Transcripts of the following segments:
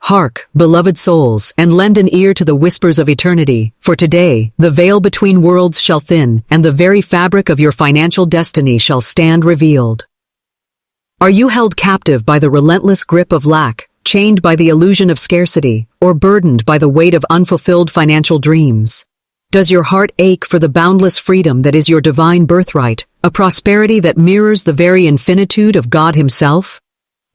Hark, beloved souls, and lend an ear to the whispers of eternity, for today, the veil between worlds shall thin, and the very fabric of your financial destiny shall stand revealed. Are you held captive by the relentless grip of lack, chained by the illusion of scarcity, or burdened by the weight of unfulfilled financial dreams? Does your heart ache for the boundless freedom that is your divine birthright, a prosperity that mirrors the very infinitude of God Himself?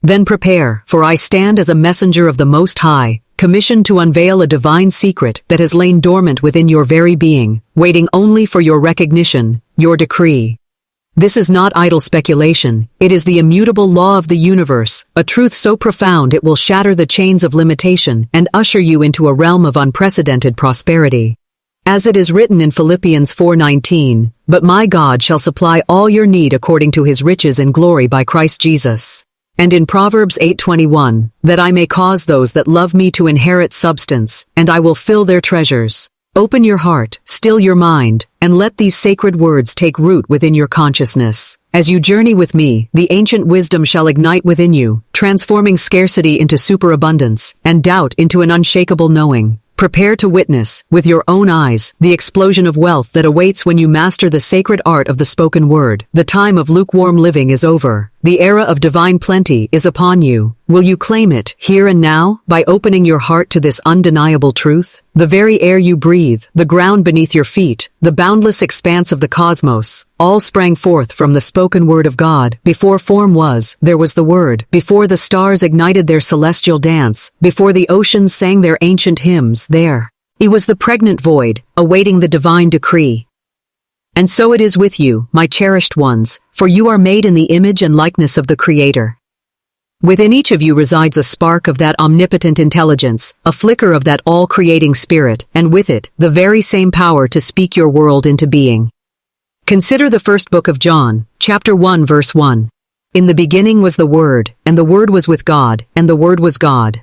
Then prepare, for I stand as a messenger of the Most High, commissioned to unveil a divine secret that has lain dormant within your very being, waiting only for your recognition, your decree. This is not idle speculation, it is the immutable law of the universe, a truth so profound it will shatter the chains of limitation and usher you into a realm of unprecedented prosperity. As it is written in Philippians 4:19, "But my God shall supply all your need according to His riches in glory by Christ Jesus." And in Proverbs 8:21, "That I may cause those that love me to inherit substance, and I will fill their treasures." Open your heart, still your mind, and let these sacred words take root within your consciousness. As you journey with me, the ancient wisdom shall ignite within you, transforming scarcity into superabundance, and doubt into an unshakable knowing. Prepare to witness, with your own eyes, the explosion of wealth that awaits when you master the sacred art of the spoken word. The time of lukewarm living is over. The era of divine plenty is upon you. Will you claim it, here and now, by opening your heart to this undeniable truth? The very air you breathe, the ground beneath your feet, the boundless expanse of the cosmos, all sprang forth from the spoken word of God. Before form was, there was the word. Before the stars ignited their celestial dance, before the oceans sang their ancient hymns, there. It was the pregnant void, awaiting the divine decree. And so it is with you, my cherished ones, for you are made in the image and likeness of the Creator. Within each of you resides a spark of that omnipotent intelligence, a flicker of that all-creating spirit, and with it, the very same power to speak your world into being. Consider the first book of John, chapter 1 verse 1. "In the beginning was the Word, and the Word was with God, and the Word was God."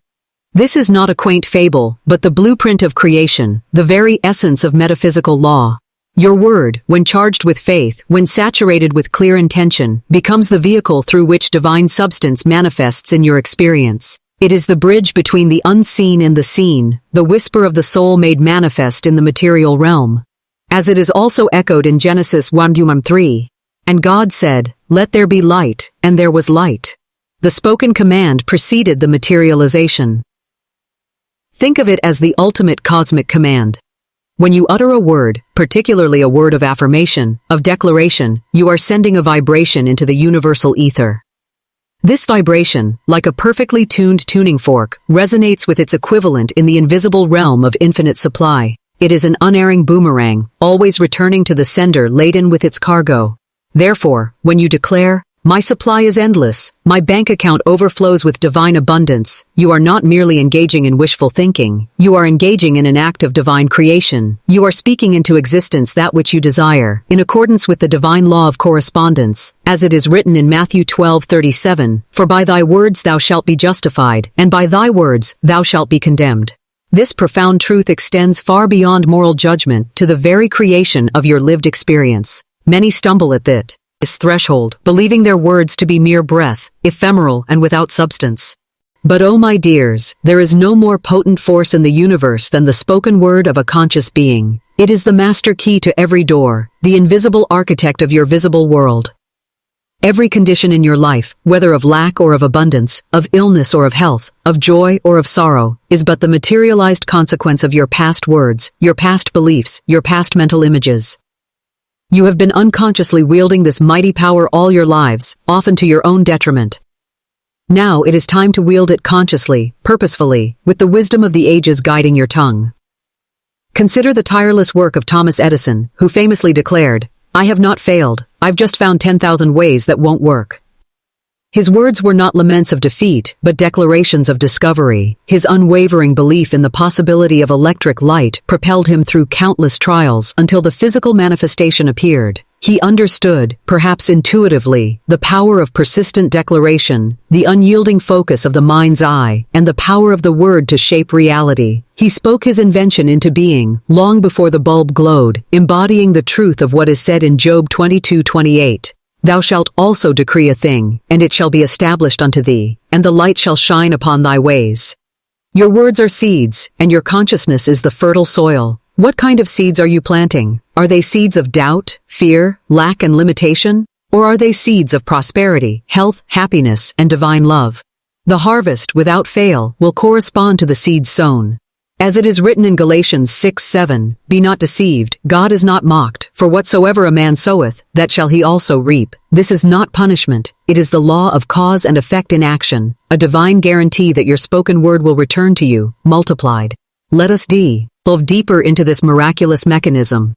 This is not a quaint fable, but the blueprint of creation, the very essence of metaphysical law. Your word, when charged with faith, when saturated with clear intention, becomes the vehicle through which divine substance manifests in your experience. It is the bridge between the unseen and the seen, the whisper of the soul made manifest in the material realm. As it is also echoed in Genesis 1:3. "And God said, Let there be light, and there was light." The spoken command preceded the materialization. Think of it as the ultimate cosmic command. When you utter a word, particularly a word of affirmation, of declaration, you are sending a vibration into the universal ether. This vibration, like a perfectly tuned tuning fork, resonates with its equivalent in the invisible realm of infinite supply. It is an unerring boomerang, always returning to the sender laden with its cargo. Therefore, when you declare, "My supply is endless, my bank account overflows with divine abundance," you are not merely engaging in wishful thinking, you are engaging in an act of divine creation. You are speaking into existence that which you desire, in accordance with the divine law of correspondence, as it is written in Matthew 12:37, "For by thy words thou shalt be justified, and by thy words thou shalt be condemned." This profound truth extends far beyond moral judgment to the very creation of your lived experience. Many stumble at this threshold, believing their words to be mere breath, ephemeral and without substance. But oh my dears, there is no more potent force in the universe than the spoken word of a conscious being. It is the master key to every door, the invisible architect of your visible world. Every condition in your life, whether of lack or of abundance, of illness or of health, of joy or of sorrow, is but the materialized consequence of your past words, your past beliefs, your past mental images. You have been unconsciously wielding this mighty power all your lives, often to your own detriment. Now it is time to wield it consciously, purposefully, with the wisdom of the ages guiding your tongue. Consider the tireless work of Thomas Edison, who famously declared, "I have not failed, I've just found 10,000 ways that won't work." His words were not laments of defeat, but declarations of discovery. His unwavering belief in the possibility of electric light propelled him through countless trials until the physical manifestation appeared. He understood, perhaps intuitively, the power of persistent declaration, the unyielding focus of the mind's eye, and the power of the word to shape reality. He spoke his invention into being, long before the bulb glowed, embodying the truth of what is said in Job 22:28. "Thou shalt also decree a thing, and it shall be established unto thee, and the light shall shine upon thy ways." Your words are seeds, and your consciousness is the fertile soil. What kind of seeds are you planting? Are they seeds of doubt, fear, lack, and limitation? Or are they seeds of prosperity, health, happiness, and divine love? The harvest, without fail, will correspond to the seeds sown. As it is written in Galatians 6:7, "Be not deceived, God is not mocked, for whatsoever a man soweth, that shall he also reap." This is not punishment, it is the law of cause and effect in action, a divine guarantee that your spoken word will return to you, multiplied. Let us delve deeper into this miraculous mechanism.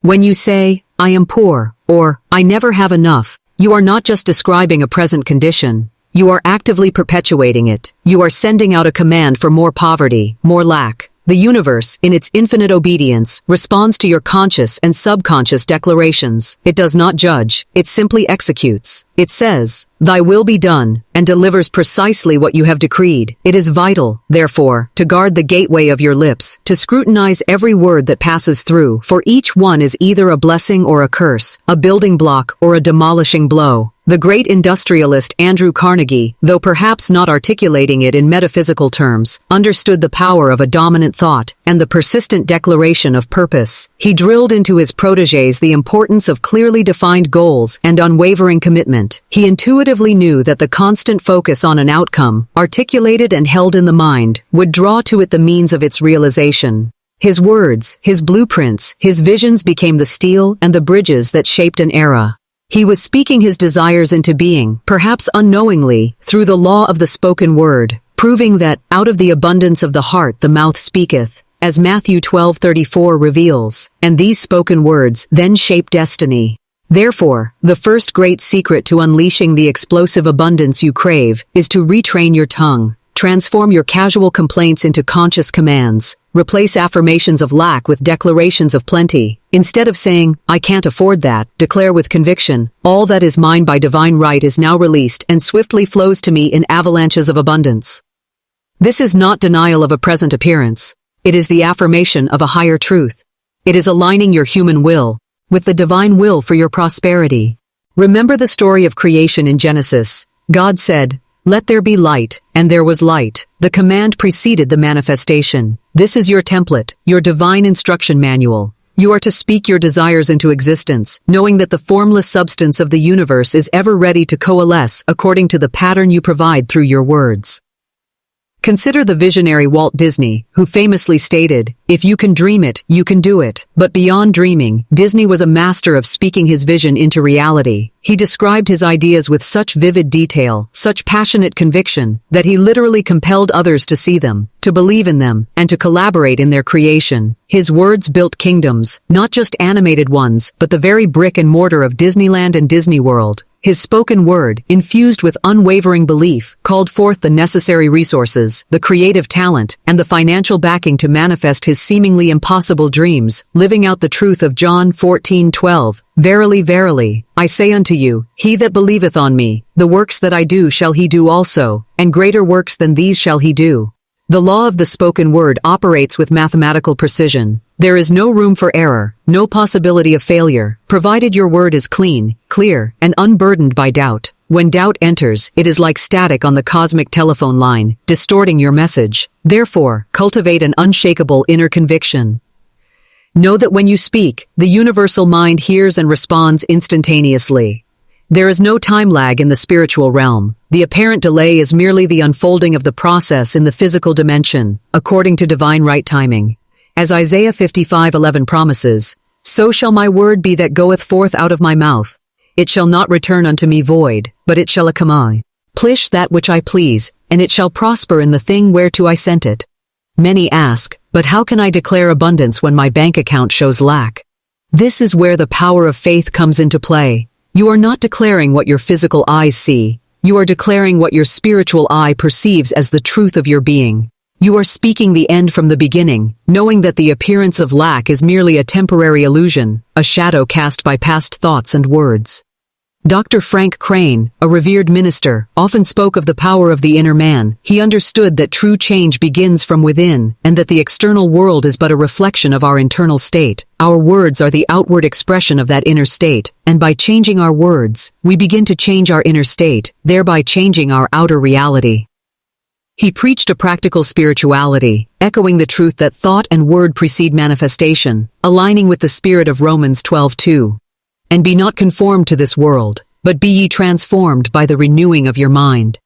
When you say, "I am poor," or "I never have enough," you are not just describing a present condition. You are actively perpetuating it. You are sending out a command for more poverty, more lack. The universe, in its infinite obedience, responds to your conscious and subconscious declarations. It does not judge, it simply executes. It says, "Thy will be done," and delivers precisely what you have decreed. It is vital, therefore, to guard the gateway of your lips, to scrutinize every word that passes through, for each one is either a blessing or a curse, a building block or a demolishing blow. The great industrialist Andrew Carnegie, though perhaps not articulating it in metaphysical terms, understood the power of a dominant thought and the persistent declaration of purpose. He drilled into his protégés the importance of clearly defined goals and unwavering commitment. He intuitively knew that the constant focus on an outcome, articulated and held in the mind, would draw to it the means of its realization. His words, his blueprints, his visions became the steel and the bridges that shaped an era. He was speaking his desires into being, perhaps unknowingly, through the law of the spoken word, proving that, out of the abundance of the heart the mouth speaketh, as Matthew 12:34 reveals, and these spoken words then shape destiny. Therefore, the first great secret to unleashing the explosive abundance you crave is to retrain your tongue. Transform your casual complaints into conscious commands. Replace affirmations of lack with declarations of plenty. Instead of saying, "I can't afford that," declare with conviction, "All that is mine by divine right is now released and swiftly flows to me in avalanches of abundance." This is not denial of a present appearance. It is the affirmation of a higher truth. It is aligning your human will with the divine will for your prosperity. Remember the story of creation in Genesis. God said, "Let there be light," and there was light. The command preceded the manifestation. This is your template, your divine instruction manual. You are to speak your desires into existence, knowing that the formless substance of the universe is ever ready to coalesce according to the pattern you provide through your words. Consider the visionary Walt Disney, who famously stated, "If you can dream it, you can do it." But beyond dreaming, Disney was a master of speaking his vision into reality. He described his ideas with such vivid detail, such passionate conviction, that he literally compelled others to see them, to believe in them, and to collaborate in their creation. His words built kingdoms, not just animated ones, but the very brick and mortar of Disneyland and Disney World. His spoken word, infused with unwavering belief, called forth the necessary resources, the creative talent, and the financial backing to manifest his seemingly impossible dreams, living out the truth of John 14:12. "Verily, verily, I say unto you, he that believeth on me, the works that I do shall he do also, and greater works than these shall he do." The law of the spoken word operates with mathematical precision. There is no room for error, no possibility of failure, provided your word is clean, clear, and unburdened by doubt. When doubt enters, it is like static on the cosmic telephone line, distorting your message. Therefore, cultivate an unshakable inner conviction. Know that when you speak, the universal mind hears and responds instantaneously. There is no time lag in the spiritual realm. The apparent delay is merely the unfolding of the process in the physical dimension, according to divine right timing. As Isaiah 55:11 promises, "So shall my word be that goeth forth out of my mouth. It shall not return unto me void, but it shall accomplish that which I please, and it shall prosper in the thing whereto I sent it." Many ask, "But how can I declare abundance when my bank account shows lack?" This is where the power of faith comes into play. You are not declaring what your physical eyes see. You are declaring what your spiritual eye perceives as the truth of your being. You are speaking the end from the beginning, knowing that the appearance of lack is merely a temporary illusion, a shadow cast by past thoughts and words. Dr. Frank Crane, a revered minister, often spoke of the power of the inner man. He understood that true change begins from within, and that the external world is but a reflection of our internal state. Our words are the outward expression of that inner state, and by changing our words, we begin to change our inner state, thereby changing our outer reality. He preached a practical spirituality, echoing the truth that thought and word precede manifestation, aligning with the spirit of Romans 12:2. And be not conformed to this world, but be ye transformed by the renewing of your mind.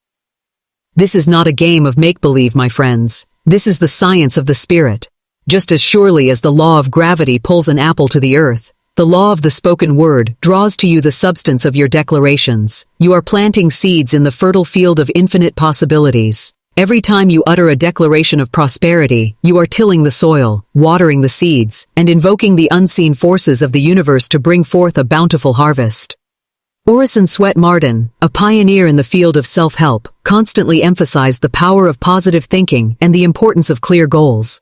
This is not a game of make-believe, my friends. This is the science of the spirit. Just as surely as the law of gravity pulls an apple to the earth, the law of the spoken word draws to you the substance of your declarations. You are planting seeds in the fertile field of infinite possibilities. Every time you utter a declaration of prosperity, you are tilling the soil, watering the seeds, and invoking the unseen forces of the universe to bring forth a bountiful harvest. Orison Swett Marden, a pioneer in the field of self-help, constantly emphasized the power of positive thinking and the importance of clear goals.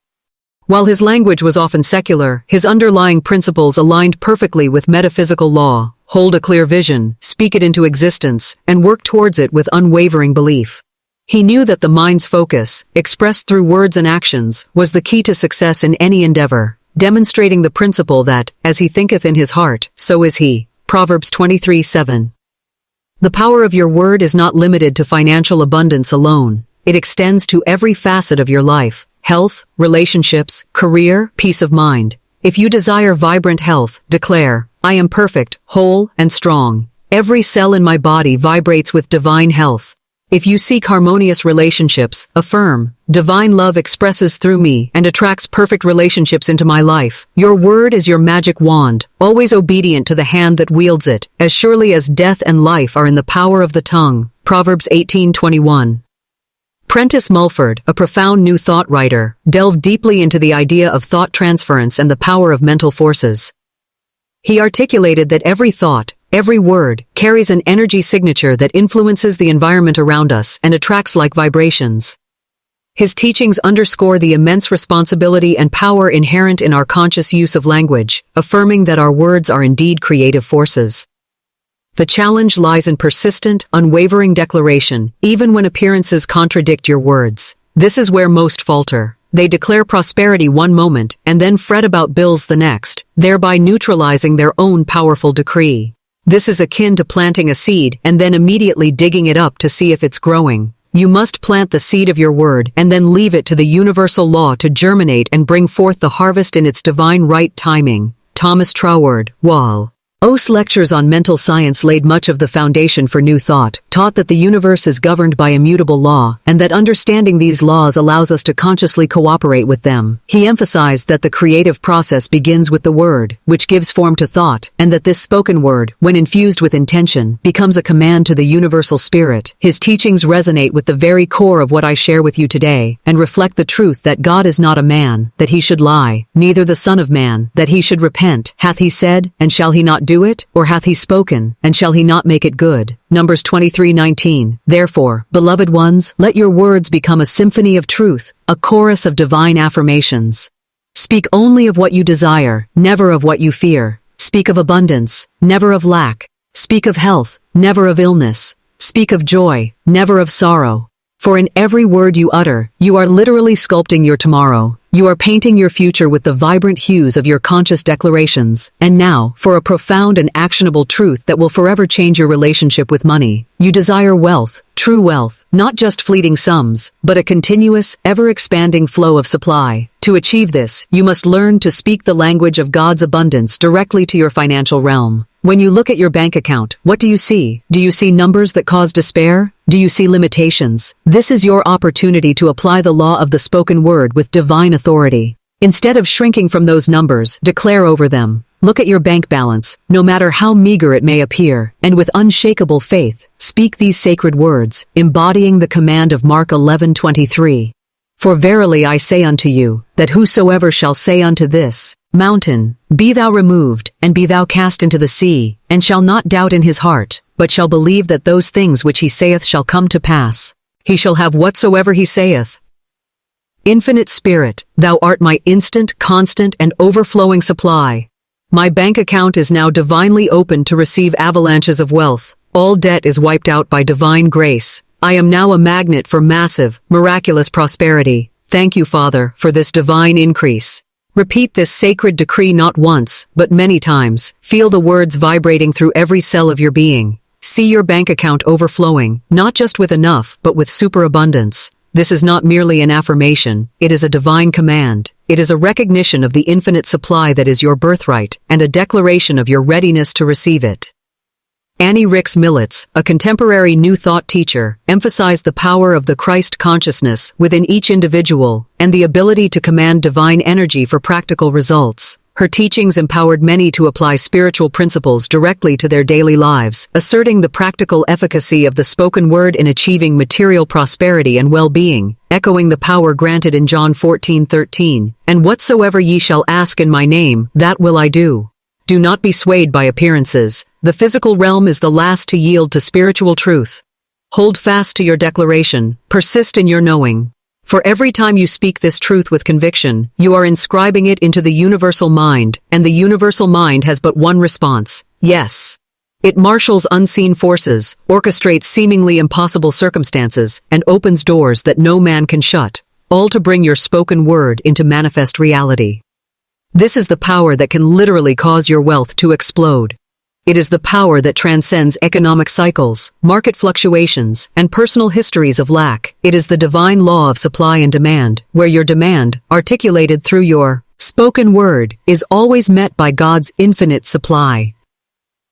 While his language was often secular, his underlying principles aligned perfectly with metaphysical law: hold a clear vision, speak it into existence, and work towards it with unwavering belief. He knew that the mind's focus, expressed through words and actions, was the key to success in any endeavor, demonstrating the principle that, as he thinketh in his heart, so is he. Proverbs 23:7. The power of your word is not limited to financial abundance alone. It extends to every facet of your life: health, relationships, career, peace of mind. If you desire vibrant health, declare, I am perfect, whole, and strong. Every cell in my body vibrates with divine health. If you seek harmonious relationships, affirm, divine love expresses through me and attracts perfect relationships into my life. Your word is your magic wand, always obedient to the hand that wields it, as surely as death and life are in the power of the tongue. Proverbs 18:21. Prentice Mulford, a profound New Thought writer, delved deeply into the idea of thought transference and the power of mental forces. He articulated that every thought, every word, carries an energy signature that influences the environment around us and attracts like vibrations. His teachings underscore the immense responsibility and power inherent in our conscious use of language, affirming that our words are indeed creative forces. The challenge lies in persistent, unwavering declaration, even when appearances contradict your words. This is where most falter. They declare prosperity one moment and then fret about bills the next, thereby neutralizing their own powerful decree. This is akin to planting a seed and then immediately digging it up to see if it's growing. You must plant the seed of your word and then leave it to the universal law to germinate and bring forth the harvest in its divine right timing. Thomas Troward, Wall. O's lectures on mental science laid much of the foundation for New Thought, taught that the universe is governed by immutable law, and that understanding these laws allows us to consciously cooperate with them. He emphasized that the creative process begins with the word, which gives form to thought, and that this spoken word, when infused with intention, becomes a command to the universal spirit. His teachings resonate with the very core of what I share with you today, and reflect the truth that God is not a man, that he should lie, neither the Son of Man, that he should repent. Hath he said, and shall he not do it? Or hath he spoken, and shall he not make it good? Numbers 23:19. Therefore, beloved ones, let your words become a symphony of truth, a chorus of divine affirmations. Speak only of what you desire, never of what you fear. Speak of abundance, never of lack. Speak of health, never of illness. Speak of joy, never of sorrow. For in every word you utter, you are literally sculpting your tomorrow. You are painting your future with the vibrant hues of your conscious declarations. And now, for a profound and actionable truth that will forever change your relationship with money. You desire wealth, true wealth, not just fleeting sums, but a continuous, ever-expanding flow of supply. To achieve this, you must learn to speak the language of God's abundance directly to your financial realm. When you look at your bank account, what do you see? Do you see numbers that cause despair? Do you see limitations? This is your opportunity to apply the law of the spoken word with divine authority. Instead of shrinking from those numbers, declare over them. Look at your bank balance, no matter how meager it may appear, and with unshakable faith, speak these sacred words, embodying the command of Mark 11:23. For verily I say unto you, that whosoever shall say unto this mountain, be thou removed, and be thou cast into the sea, and shall not doubt in his heart, but shall believe that those things which he saith shall come to pass, he shall have whatsoever he saith. Infinite Spirit, thou art my instant, constant, and overflowing supply. My bank account is now divinely open to receive avalanches of wealth. All debt is wiped out by divine grace. I am now a magnet for massive, miraculous prosperity. Thank you, Father, for this divine increase. Repeat this sacred decree not once, but many times. Feel the words vibrating through every cell of your being. See your bank account overflowing, not just with enough, but with superabundance. This is not merely an affirmation, it is a divine command. It is a recognition of the infinite supply that is your birthright, and a declaration of your readiness to receive it. Annie Ricks Millets, a contemporary New Thought teacher, emphasized the power of the Christ consciousness within each individual and the ability to command divine energy for practical results. Her teachings empowered many to apply spiritual principles directly to their daily lives, asserting the practical efficacy of the spoken word in achieving material prosperity and well-being, echoing the power granted in John 14:13, "And whatsoever ye shall ask in my name, that will I do." Do not be swayed by appearances. The physical realm is the last to yield to spiritual truth. Hold fast to your declaration. Persist in your knowing. For every time you speak this truth with conviction, you are inscribing it into the universal mind, and the universal mind has but one response: yes. It marshals unseen forces, orchestrates seemingly impossible circumstances, and opens doors that no man can shut, all to bring your spoken word into manifest reality. This is the power that can literally cause your wealth to explode. It is the power that transcends economic cycles, market fluctuations, and personal histories of lack. It is the divine law of supply and demand, where your demand, articulated through your spoken word, is always met by God's infinite supply.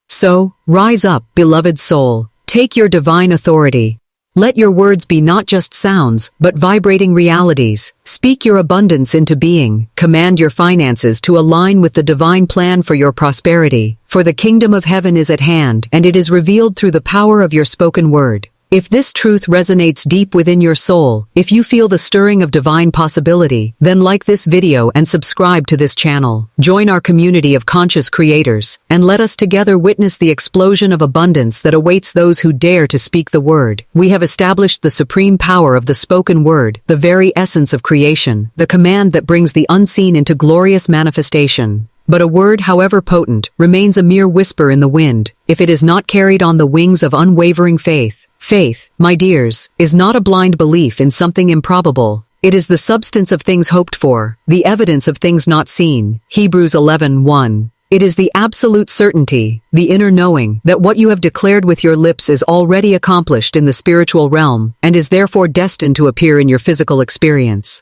So, rise up, beloved soul. Take your divine authority. Let your words be not just sounds, but vibrating realities. Speak your abundance into being. Command your finances to align with the divine plan for your prosperity. For the kingdom of heaven is at hand, and it is revealed through the power of your spoken word. If this truth resonates deep within your soul, if you feel the stirring of divine possibility, then like this video and subscribe to this channel. Join our community of conscious creators, and let us together witness the explosion of abundance that awaits those who dare to speak the word. We have established the supreme power of the spoken word, the very essence of creation, the command that brings the unseen into glorious manifestation. But a word, however potent, remains a mere whisper in the wind, if it is not carried on the wings of unwavering faith. Faith, my dears, is not a blind belief in something improbable. It is the substance of things hoped for, the evidence of things not seen. Hebrews 11:1. It is the absolute certainty, the inner knowing, that what you have declared with your lips is already accomplished in the spiritual realm, and is therefore destined to appear in your physical experience.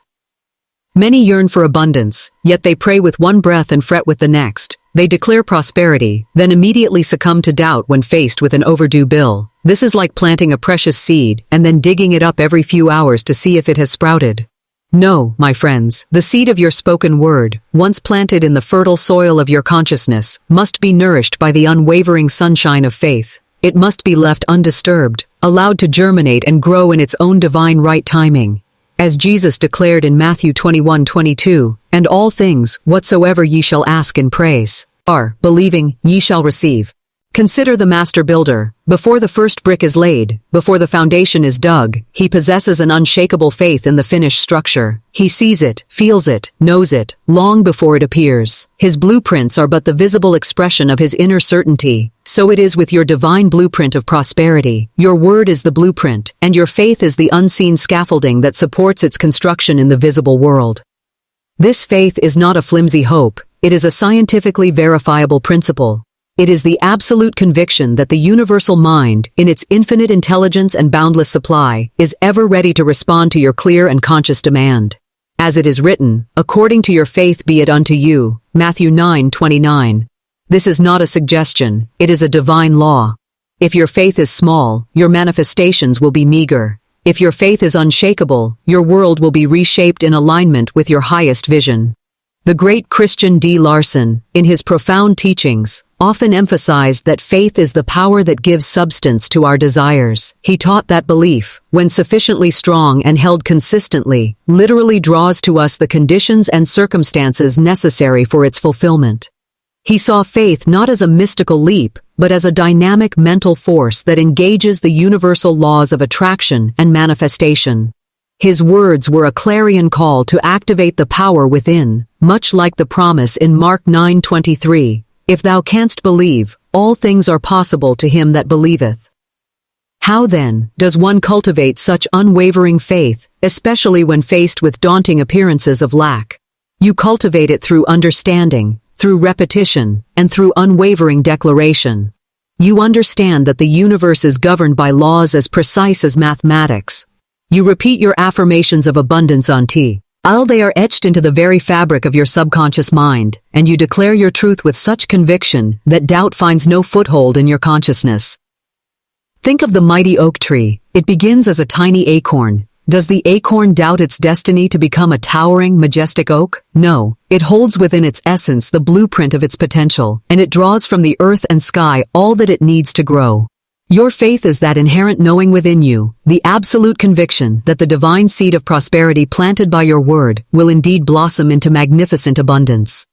Many yearn for abundance, yet they pray with one breath and fret with the next. They declare prosperity, then immediately succumb to doubt when faced with an overdue bill. This is like planting a precious seed, and then digging it up every few hours to see if it has sprouted. No, my friends, the seed of your spoken word, once planted in the fertile soil of your consciousness, must be nourished by the unwavering sunshine of faith. It must be left undisturbed, allowed to germinate and grow in its own divine right timing. As Jesus declared in Matthew 21:22, "And all things, whatsoever ye shall ask in praise, are, believing, ye shall receive." Consider the master builder. Before the first brick is laid, before the foundation is dug, he possesses an unshakable faith in the finished structure. He sees it, feels it, knows it, long before it appears. His blueprints are but the visible expression of his inner certainty. So it is with your divine blueprint of prosperity. Your word is the blueprint, and your faith is the unseen scaffolding that supports its construction in the visible world. This faith is not a flimsy hope, it is a scientifically verifiable principle. It is the absolute conviction that the universal mind, in its infinite intelligence and boundless supply, is ever ready to respond to your clear and conscious demand. As it is written, "According to your faith be it unto you," Matthew 9:29. This is not a suggestion, it is a divine law. If your faith is small, your manifestations will be meager. If your faith is unshakable, your world will be reshaped in alignment with your highest vision. The great Christian D. Larson, in his profound teachings, often emphasized that faith is the power that gives substance to our desires. He taught that belief, when sufficiently strong and held consistently, literally draws to us the conditions and circumstances necessary for its fulfillment. He saw faith not as a mystical leap, but as a dynamic mental force that engages the universal laws of attraction and manifestation. His words were a clarion call to activate the power within, much like the promise in Mark 9:23, "If thou canst believe, all things are possible to him that believeth." How then does one cultivate such unwavering faith, especially when faced with daunting appearances of lack? You cultivate it through understanding, through repetition, and through unwavering declaration. You understand that the universe is governed by laws as precise as mathematics. You repeat your affirmations of abundance on tea. They are etched into the very fabric of your subconscious mind, and you declare your truth with such conviction that doubt finds no foothold in your consciousness. Think of the mighty oak tree. It begins as a tiny acorn. Does the acorn doubt its destiny to become a towering, majestic oak? No. It holds within its essence the blueprint of its potential, and it draws from the earth and sky all that it needs to grow. Your faith is that inherent knowing within you, the absolute conviction that the divine seed of prosperity planted by your word will indeed blossom into magnificent abundance.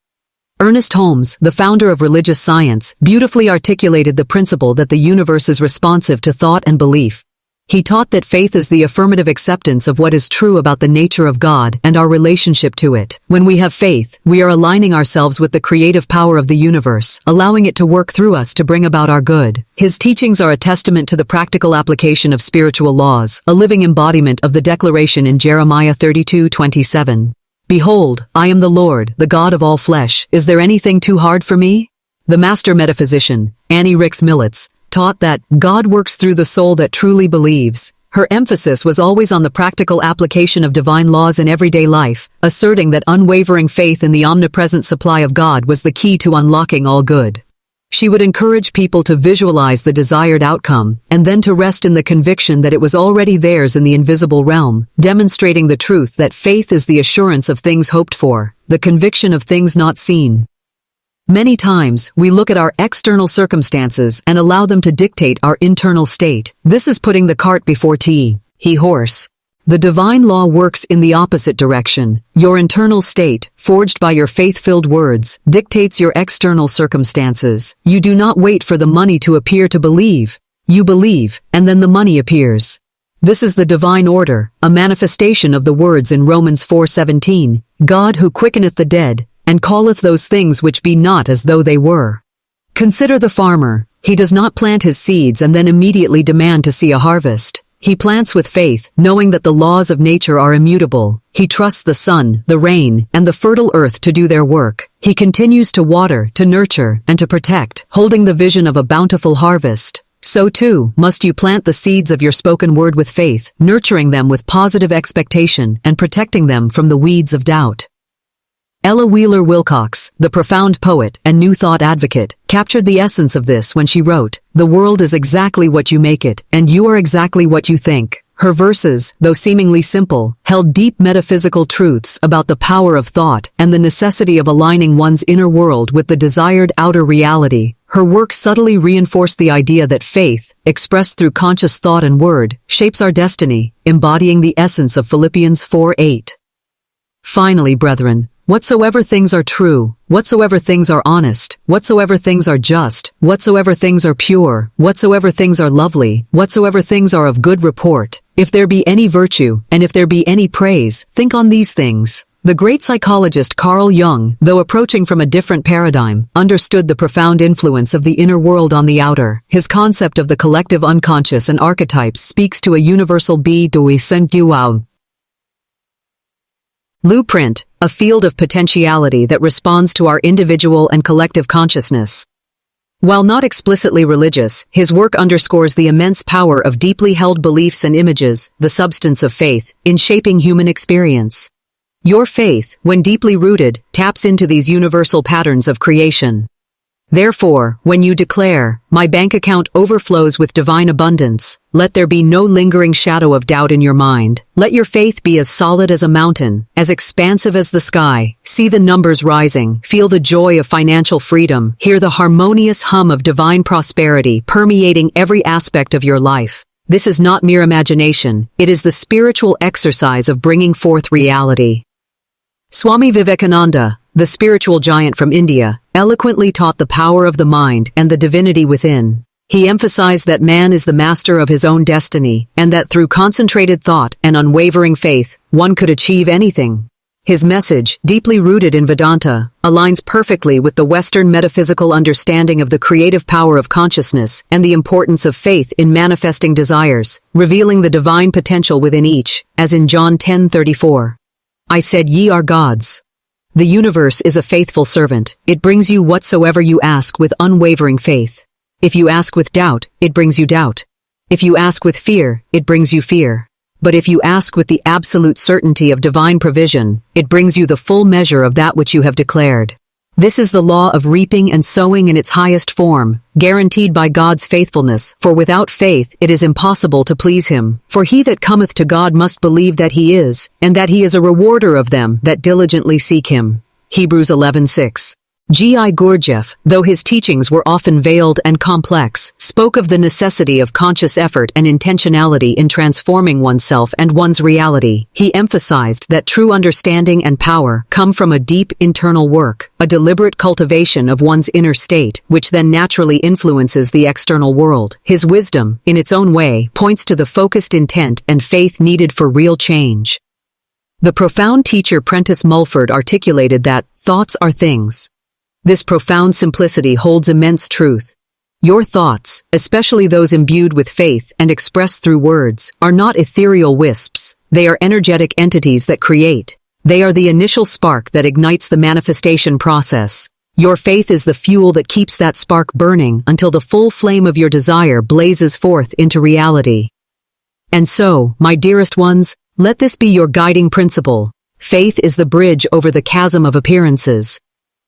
Ernest Holmes, the founder of religious science, beautifully articulated the principle that the universe is responsive to thought and belief. He taught that faith is the affirmative acceptance of what is true about the nature of God and our relationship to it. When we have faith, we are aligning ourselves with the creative power of the universe, allowing it to work through us to bring about our good. His teachings are a testament to the practical application of spiritual laws, a living embodiment of the declaration in Jeremiah 32:27. Behold, I am the Lord, the God of all flesh. Is there anything too hard for me? The master metaphysician, Annie Ricks Millets, taught that God works through the soul that truly believes. Her emphasis was always on the practical application of divine laws in everyday life, asserting that unwavering faith in the omnipresent supply of God was the key to unlocking all good. She would encourage people to visualize the desired outcome, and then to rest in the conviction that it was already theirs in the invisible realm, demonstrating the truth that faith is the assurance of things hoped for, the conviction of things not seen. Many times, we look at our external circumstances and allow them to dictate our internal state. This is putting the cart before the horse. The divine law works in the opposite direction. Your internal state, forged by your faith-filled words, dictates your external circumstances. You do not wait for the money to appear to believe. You believe, and then the money appears. This is the divine order, a manifestation of the words in Romans 4:17, God who quickeneth the dead, and calleth those things which be not as though they were. Consider the farmer. He does not plant his seeds and then immediately demand to see a harvest. He plants with faith, knowing that the laws of nature are immutable. He trusts the sun, the rain, and the fertile earth to do their work. He continues to water, to nurture, and to protect, holding the vision of a bountiful harvest. So too, must you plant the seeds of your spoken word with faith, nurturing them with positive expectation and protecting them from the weeds of doubt. Ella Wheeler Wilcox, the profound poet and New Thought advocate, captured the essence of this when she wrote, "The world is exactly what you make it, and you are exactly what you think." Her verses, though seemingly simple, held deep metaphysical truths about the power of thought and the necessity of aligning one's inner world with the desired outer reality. Her work subtly reinforced the idea that faith, expressed through conscious thought and word, shapes our destiny, embodying the essence of Philippians 4:8. Finally, brethren, whatsoever things are true, whatsoever things are honest, whatsoever things are just, whatsoever things are pure, whatsoever things are lovely, whatsoever things are of good report, if there be any virtue, and if there be any praise, think on these things. The great psychologist Carl Jung, though approaching from a different paradigm, understood the profound influence of the inner world on the outer. His concept of the collective unconscious and archetypes speaks to a universal blueprint, a field of potentiality that responds to our individual and collective consciousness. While not explicitly religious, his work underscores the immense power of deeply held beliefs and images, the substance of faith, in shaping human experience. Your faith, when deeply rooted, taps into these universal patterns of creation. Therefore, when you declare, "My bank account overflows with divine abundance," let there be no lingering shadow of doubt in your mind. Let your faith be as solid as a mountain, as expansive as the sky. See the numbers rising, feel the joy of financial freedom, hear the harmonious hum of divine prosperity permeating every aspect of your life. This is not mere imagination, it is the spiritual exercise of bringing forth reality. Swami Vivekananda, the spiritual giant from India, eloquently taught the power of the mind and the divinity within. He emphasized that man is the master of his own destiny, and that through concentrated thought and unwavering faith, one could achieve anything. His message, deeply rooted in Vedanta, aligns perfectly with the Western metaphysical understanding of the creative power of consciousness and the importance of faith in manifesting desires, revealing the divine potential within each, as in John 10:34. I said ye are gods. The universe is a faithful servant. It brings you whatsoever you ask with unwavering faith. If you ask with doubt, it brings you doubt. If you ask with fear, it brings you fear. But if you ask with the absolute certainty of divine provision, it brings you the full measure of that which you have declared. This is the law of reaping and sowing in its highest form, guaranteed by God's faithfulness, for without faith it is impossible to please him. For he that cometh to God must believe that he is, and that he is a rewarder of them that diligently seek him. Hebrews 11:6. G.I. Gurdjieff, though his teachings were often veiled and complex, spoke of the necessity of conscious effort and intentionality in transforming oneself and one's reality. He emphasized that true understanding and power come from a deep internal work, a deliberate cultivation of one's inner state, which then naturally influences the external world. His wisdom, in its own way, points to the focused intent and faith needed for real change. The profound teacher Prentice Mulford articulated that, "Thoughts are things." This profound simplicity holds immense truth. Your thoughts, especially those imbued with faith and expressed through words, are not ethereal wisps. They are energetic entities that create. They are the initial spark that ignites the manifestation process. Your faith is the fuel that keeps that spark burning until the full flame of your desire blazes forth into reality. And so, my dearest ones, let this be your guiding principle. Faith is the bridge over the chasm of appearances.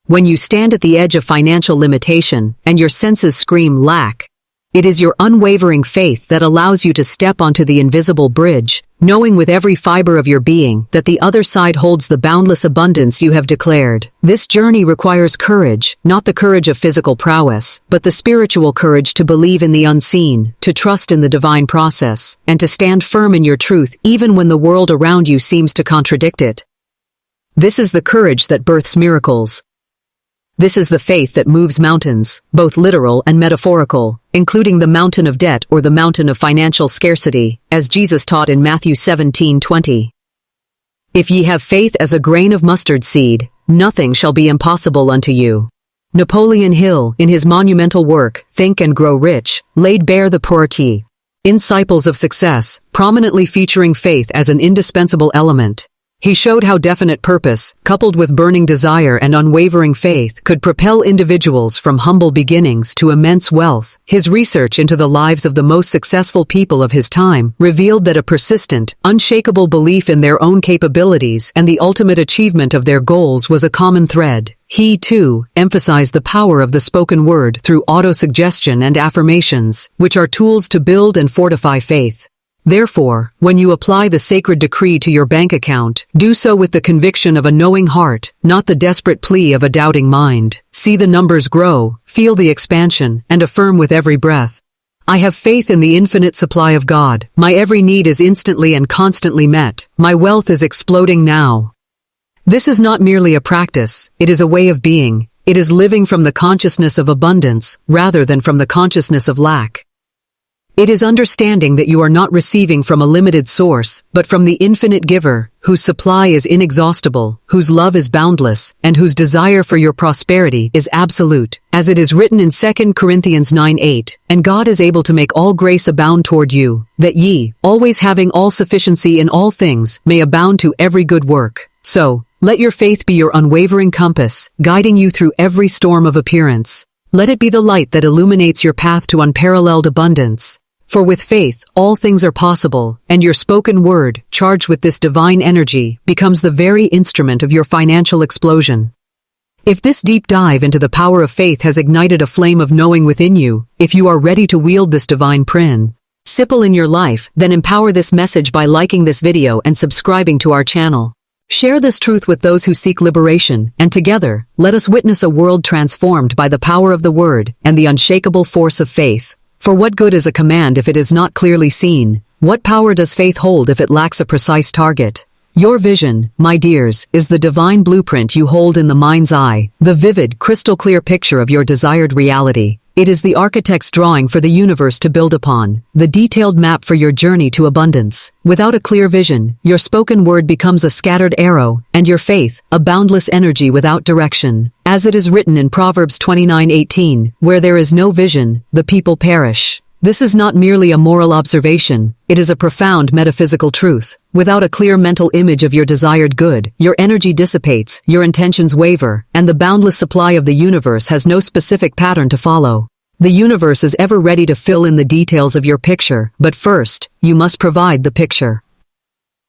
When you stand at the edge of financial limitation, and your senses scream lack, it is your unwavering faith that allows you to step onto the invisible bridge, knowing with every fiber of your being that the other side holds the boundless abundance you have declared. This journey requires courage, not the courage of physical prowess, but the spiritual courage to believe in the unseen, to trust in the divine process, and to stand firm in your truth even when the world around you seems to contradict it. This is the courage that births miracles. This is the faith that moves mountains, both literal and metaphorical, including the mountain of debt or the mountain of financial scarcity, as Jesus taught in Matthew 17:20. If ye have faith as a grain of mustard seed, nothing shall be impossible unto you. Napoleon Hill, in his monumental work, Think and Grow Rich, laid bare the principles of success, prominently featuring faith as an indispensable element. He showed how definite purpose, coupled with burning desire and unwavering faith, could propel individuals from humble beginnings to immense wealth. His research into the lives of the most successful people of his time revealed that a persistent, unshakable belief in their own capabilities and the ultimate achievement of their goals was a common thread. He, too, emphasized the power of the spoken word through autosuggestion and affirmations, which are tools to build and fortify faith. Therefore, when you apply the sacred decree to your bank account, do so with the conviction of a knowing heart, not the desperate plea of a doubting mind. See the numbers grow, feel the expansion, and affirm with every breath, I have faith in the infinite supply of God. My every need is instantly and constantly met. My wealth is exploding now. This is not merely a practice, it is a way of being. It is living from the consciousness of abundance, rather than from the consciousness of lack. It is understanding that you are not receiving from a limited source, but from the infinite giver, whose supply is inexhaustible, whose love is boundless, and whose desire for your prosperity is absolute. As it is written in 2 Corinthians 9:8, and God is able to make all grace abound toward you, that ye, always having all sufficiency in all things, may abound to every good work. So, let your faith be your unwavering compass, guiding you through every storm of appearance. Let it be the light that illuminates your path to unparalleled abundance. For with faith, all things are possible, and your spoken word, charged with this divine energy, becomes the very instrument of your financial explosion. If this deep dive into the power of faith has ignited a flame of knowing within you, if you are ready to wield this divine principle in your life, then empower this message by liking this video and subscribing to our channel. Share this truth with those who seek liberation, and together, let us witness a world transformed by the power of the word and the unshakable force of faith. For what good is a command if it is not clearly seen? What power does faith hold if it lacks a precise target? Your vision, my dears, is the divine blueprint you hold in the mind's eye, the vivid, crystal-clear picture of your desired reality. It is the architect's drawing for the universe to build upon, the detailed map for your journey to abundance. Without a clear vision, your spoken word becomes a scattered arrow, and your faith, a boundless energy without direction. As it is written in Proverbs 29:18, where there is no vision, the people perish. This is not merely a moral observation, it is a profound metaphysical truth. Without a clear mental image of your desired good, your energy dissipates, your intentions waver, and the boundless supply of the universe has no specific pattern to follow. The universe is ever ready to fill in the details of your picture, but first, you must provide the picture.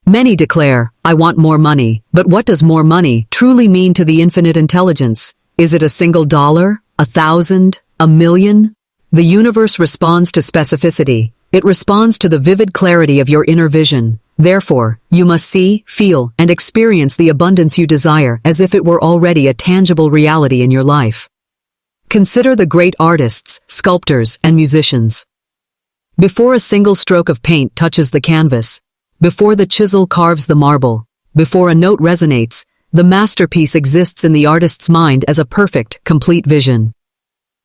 Many declare, I want more money, but what does more money truly mean to the infinite intelligence? Is it a single dollar, 1,000, 1,000,000? The universe responds to specificity. It responds to the vivid clarity of your inner vision. Therefore, you must see, feel, and experience the abundance you desire as if it were already a tangible reality in your life. Consider the great artists, sculptors, and musicians. Before a single stroke of paint touches the canvas, before the chisel carves the marble, before a note resonates, the masterpiece exists in the artist's mind as a perfect, complete vision.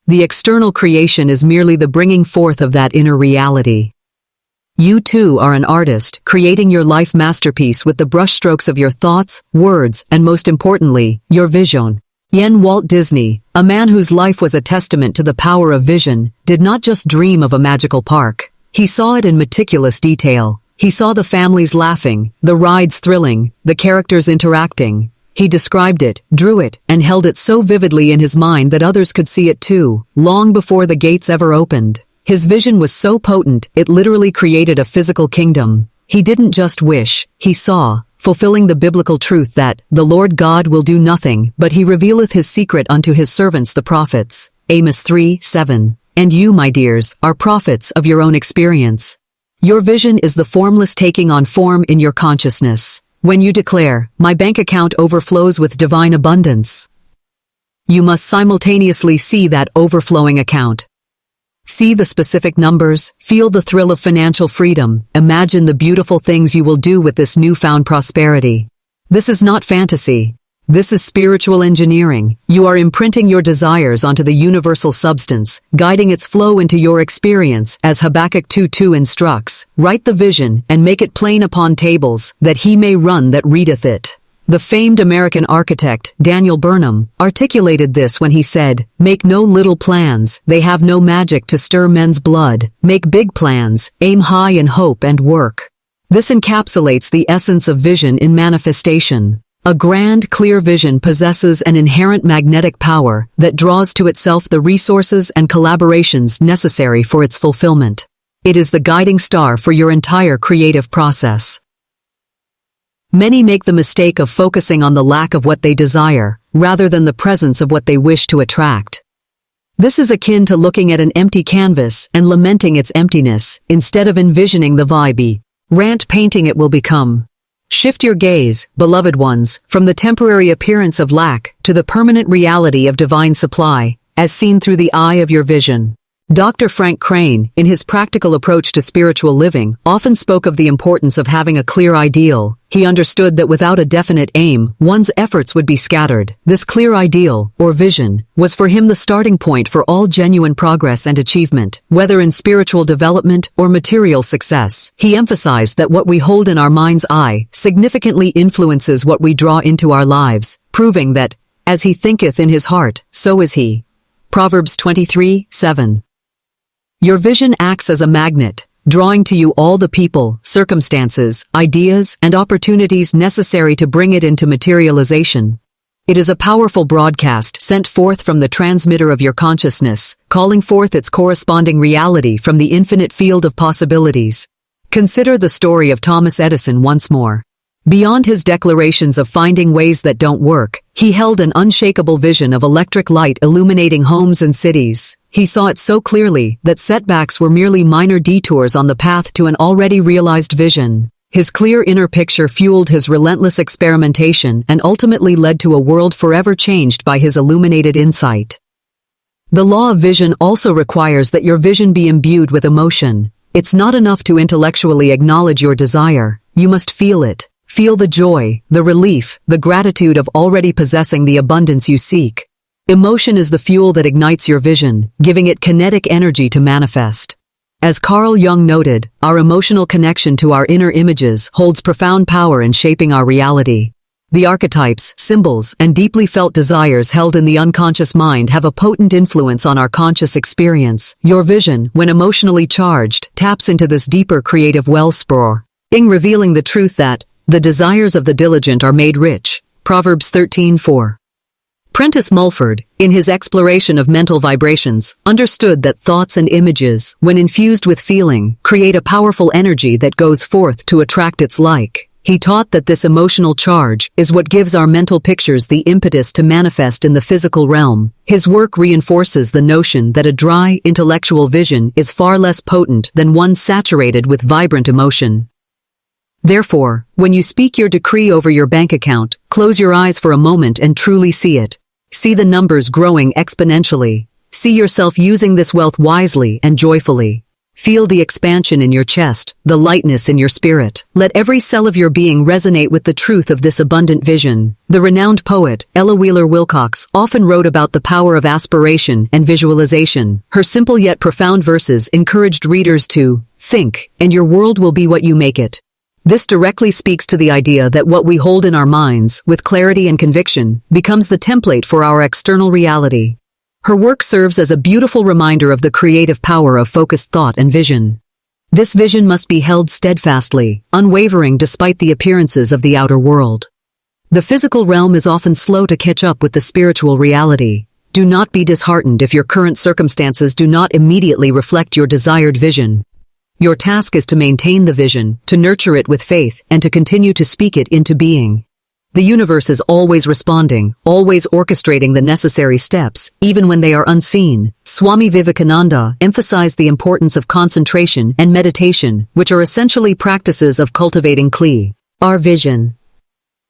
The external creation is merely the bringing forth of that inner reality. You too are an artist, creating your life masterpiece with the brushstrokes of your thoughts, words, and most importantly, your vision. Walt Disney, a man whose life was a testament to the power of vision, did not just dream of a magical park. He saw it in meticulous detail. He saw the families laughing, the rides thrilling, the characters interacting. He described it, drew it, and held it so vividly in his mind that others could see it too, long before the gates ever opened. His vision was so potent, it literally created a physical kingdom. He didn't just wish, he saw, fulfilling the biblical truth that, the Lord God will do nothing, but he revealeth his secret unto his servants the prophets. Amos 3:7. And you, my dears, are prophets of your own experience. Your vision is the formless taking on form in your consciousness. When you declare, my bank account overflows with divine abundance, you must simultaneously see that overflowing account. See the specific numbers, feel the thrill of financial freedom, imagine the beautiful things you will do with this newfound prosperity. This is not fantasy. This is spiritual engineering. You are imprinting your desires onto the universal substance, guiding its flow into your experience, as Habakkuk 2:2 instructs. Write the vision, and make it plain upon tables, that he may run that readeth it. The famed American architect, Daniel Burnham, articulated this when he said, make no little plans, they have no magic to stir men's blood. Make big plans, aim high in hope and work. This encapsulates the essence of vision in manifestation. A grand, clear vision possesses an inherent magnetic power that draws to itself the resources and collaborations necessary for its fulfillment. It is the guiding star for your entire creative process. Many make the mistake of focusing on the lack of what they desire, rather than the presence of what they wish to attract. This is akin to looking at an empty canvas and lamenting its emptiness, instead of envisioning the vibrant painting it will become. Shift your gaze, beloved ones, from the temporary appearance of lack to the permanent reality of divine supply, as seen through the eye of your vision. Dr. Frank Crane, in his practical approach to spiritual living, often spoke of the importance of having a clear ideal. He understood that without a definite aim, one's efforts would be scattered. This clear ideal, or vision, was for him the starting point for all genuine progress and achievement, whether in spiritual development or material success. He emphasized that what we hold in our mind's eye significantly influences what we draw into our lives, proving that, as he thinketh in his heart, so is he. Proverbs 23:7. Your vision acts as a magnet, drawing to you all the people, circumstances, ideas, and opportunities necessary to bring it into materialization. It is a powerful broadcast sent forth from the transmitter of your consciousness, calling forth its corresponding reality from the infinite field of possibilities. Consider the story of Thomas Edison once more. Beyond his declarations of finding ways that don't work, he held an unshakable vision of electric light illuminating homes and cities. He saw it so clearly that setbacks were merely minor detours on the path to an already realized vision. His clear inner picture fueled his relentless experimentation and ultimately led to a world forever changed by his illuminated insight. The law of vision also requires that your vision be imbued with emotion. It's not enough to intellectually acknowledge your desire. You must feel it. Feel the joy, the relief, the gratitude of already possessing the abundance you seek. Emotion is the fuel that ignites your vision, giving it kinetic energy to manifest. As Carl Jung noted, our emotional connection to our inner images holds profound power in shaping our reality. The archetypes, symbols, and deeply felt desires held in the unconscious mind have a potent influence on our conscious experience. Your vision, when emotionally charged, taps into this deeper creative wellspring, revealing the truth that the desires of the diligent are made rich. Proverbs 13:4. Prentice Mulford, in his exploration of mental vibrations, understood that thoughts and images, when infused with feeling, create a powerful energy that goes forth to attract its like. He taught that this emotional charge is what gives our mental pictures the impetus to manifest in the physical realm. His work reinforces the notion that a dry, intellectual vision is far less potent than one saturated with vibrant emotion. Therefore, when you speak your decree over your bank account, close your eyes for a moment and truly see it. See the numbers growing exponentially. See yourself using this wealth wisely and joyfully. Feel the expansion in your chest, the lightness in your spirit. Let every cell of your being resonate with the truth of this abundant vision. The renowned poet, Ella Wheeler Wilcox, often wrote about the power of aspiration and visualization. Her simple yet profound verses encouraged readers to think, and your world will be what you make it. This directly speaks to the idea that what we hold in our minds, with clarity and conviction, becomes the template for our external reality. Her work serves as a beautiful reminder of the creative power of focused thought and vision. This vision must be held steadfastly, unwavering despite the appearances of the outer world. The physical realm is often slow to catch up with the spiritual reality. Do not be disheartened if your current circumstances do not immediately reflect your desired vision. Your task is to maintain the vision, to nurture it with faith, and to continue to speak it into being. The universe is always responding, always orchestrating the necessary steps, even when they are unseen. Swami Vivekananda emphasized the importance of concentration and meditation, which are essentially practices of cultivating our vision.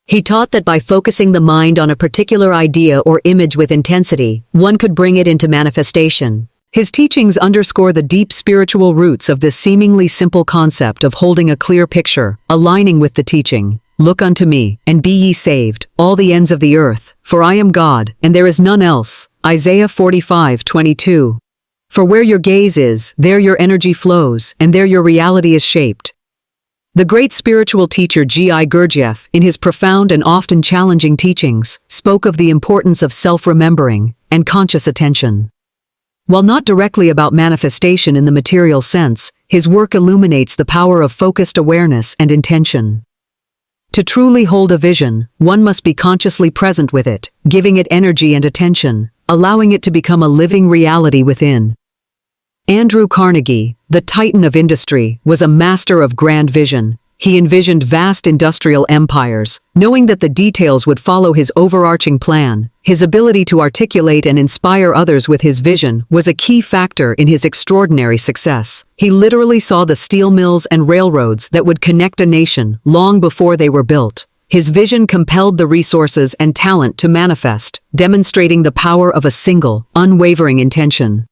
He taught that by focusing the mind on a particular idea or image with intensity, one could bring it into manifestation. His teachings underscore the deep spiritual roots of this seemingly simple concept of holding a clear picture, aligning with the teaching. Look unto me, and be ye saved, all the ends of the earth, for I am God, and there is none else. Isaiah 45:22. For where your gaze is, there your energy flows, and there your reality is shaped. The great spiritual teacher G.I. Gurdjieff, in his profound and often challenging teachings, spoke of the importance of self-remembering and conscious attention. While not directly about manifestation in the material sense, his work illuminates the power of focused awareness and intention. To truly hold a vision, one must be consciously present with it, giving it energy and attention, allowing it to become a living reality within. Andrew Carnegie, the titan of industry, was a master of grand vision. He envisioned vast industrial empires, knowing that the details would follow his overarching plan. His ability to articulate and inspire others with his vision was a key factor in his extraordinary success. He literally saw the steel mills and railroads that would connect a nation long before they were built. His vision compelled the resources and talent to manifest, demonstrating the power of a single, unwavering intention.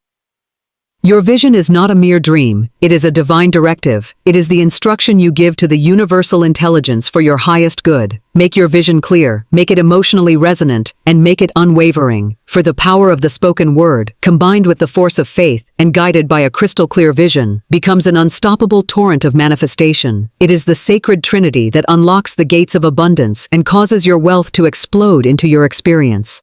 Your vision is not a mere dream, it is a divine directive. It is the instruction you give to the universal intelligence for your highest good. Make your vision clear, make it emotionally resonant, and make it unwavering. For the power of the spoken word, combined with the force of faith and guided by a crystal-clear vision, becomes an unstoppable torrent of manifestation. It is the sacred trinity that unlocks the gates of abundance and causes your wealth to explode into your experience.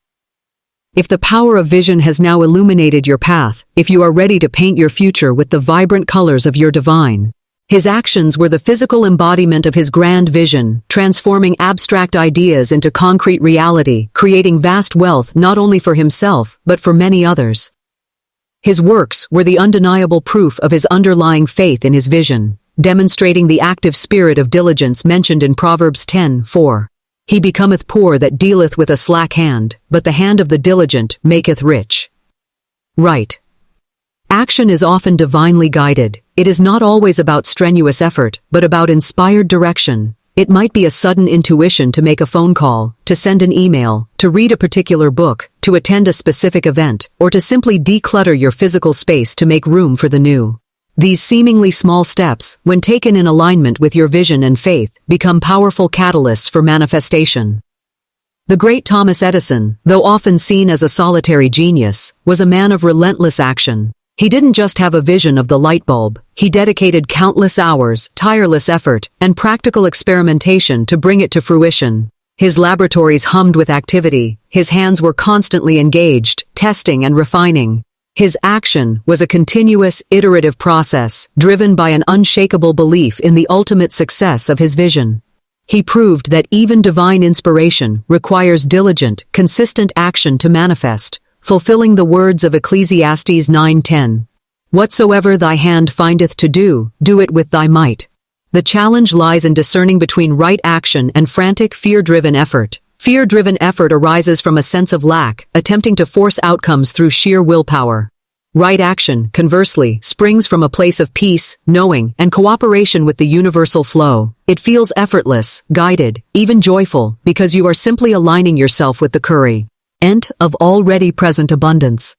If the power of vision has now illuminated your path, if you are ready to paint your future with the vibrant colors of your divine. His actions were the physical embodiment of his grand vision, transforming abstract ideas into concrete reality, creating vast wealth not only for himself, but for many others. His works were the undeniable proof of his underlying faith in his vision, demonstrating the active spirit of diligence mentioned in Proverbs 10:4. He becometh poor that dealeth with a slack hand, but the hand of the diligent maketh rich. Right. Action is often divinely guided. It is not always about strenuous effort, but about inspired direction. It might be a sudden intuition to make a phone call, to send an email, to read a particular book, to attend a specific event, or to simply declutter your physical space to make room for the new. These seemingly small steps, when taken in alignment with your vision and faith, become powerful catalysts for manifestation. The great Thomas Edison, though often seen as a solitary genius, was a man of relentless action. He didn't just have a vision of the light bulb, he dedicated countless hours, tireless effort, and practical experimentation to bring it to fruition. His laboratories hummed with activity, his hands were constantly engaged, testing and refining. His action was a continuous, iterative process, driven by an unshakable belief in the ultimate success of his vision. He proved that even divine inspiration requires diligent, consistent action to manifest, fulfilling the words of Ecclesiastes 9:10. Whatsoever thy hand findeth to do, do it with thy might. The challenge lies in discerning between right action and frantic, fear-driven effort. Fear-driven effort arises from a sense of lack, attempting to force outcomes through sheer willpower. Right action, conversely, springs from a place of peace, knowing, and cooperation with the universal flow. It feels effortless, guided, even joyful, because you are simply aligning yourself with the current of already present abundance.